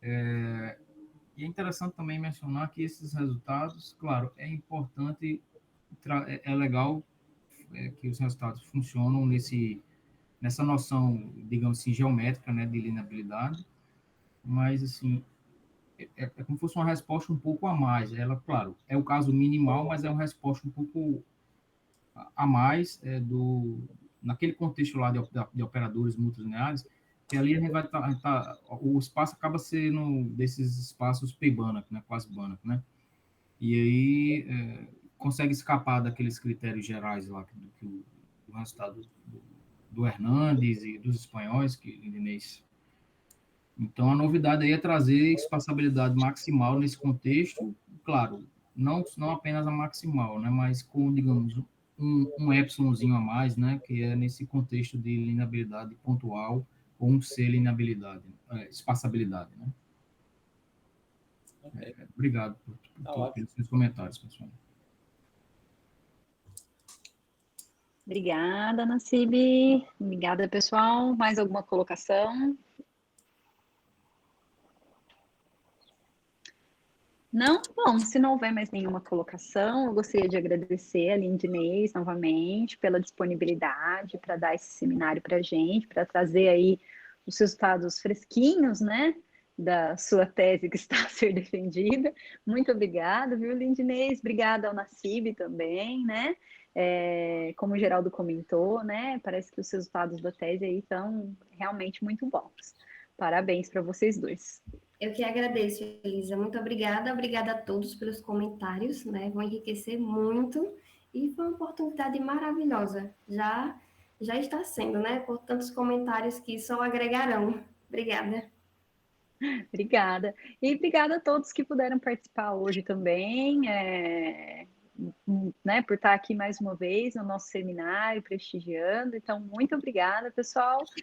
E é interessante também mencionar que esses resultados, claro, é importante, é legal que os resultados funcionam nessa noção, digamos assim, geométrica, né, de lineabilidade, mas, assim, é como se fosse uma resposta um pouco a mais. Ela, claro, é o caso minimal, mas é uma resposta um pouco a mais naquele contexto lá de operadores multilineares, que ali a gente vai o espaço acaba sendo desses espaços P-Banach, né, quase Banach, né? E aí consegue escapar daqueles critérios gerais lá do resultado do Hernandes e dos espanhóis, que Lindenez. Então, a novidade aí é trazer espaçabilidade maximal nesse contexto, claro, não apenas a maximal, né, mas com, digamos, um epsilonzinho a mais, né, que é nesse contexto de lineabilidade pontual ou um C lineabilidade, espaçabilidade, né. Okay. Obrigado pelos seus comentários, pessoal. Obrigada, Nassib. Obrigada, pessoal. Mais alguma colocação? Não? Bom, se não houver mais nenhuma colocação, eu gostaria de agradecer a Lindinez novamente pela disponibilidade para dar esse seminário para a gente, para trazer aí os resultados fresquinhos, né, da sua tese que está a ser defendida. Muito obrigada, viu, Lindinez? Obrigada ao Nassib também, né? Como o Geraldo comentou, né, parece que os resultados da tese aí estão realmente muito bons. Parabéns para vocês dois. Eu que agradeço, Elisa. Muito obrigada. Obrigada a todos pelos comentários, né? Vão enriquecer muito. E foi uma oportunidade maravilhosa. Já está sendo, né? Por tantos comentários que só agregarão. Obrigada. Obrigada. E obrigada a todos que puderam participar hoje também, né, por estar aqui mais uma vez no nosso seminário, prestigiando. Então, muito obrigada, pessoal.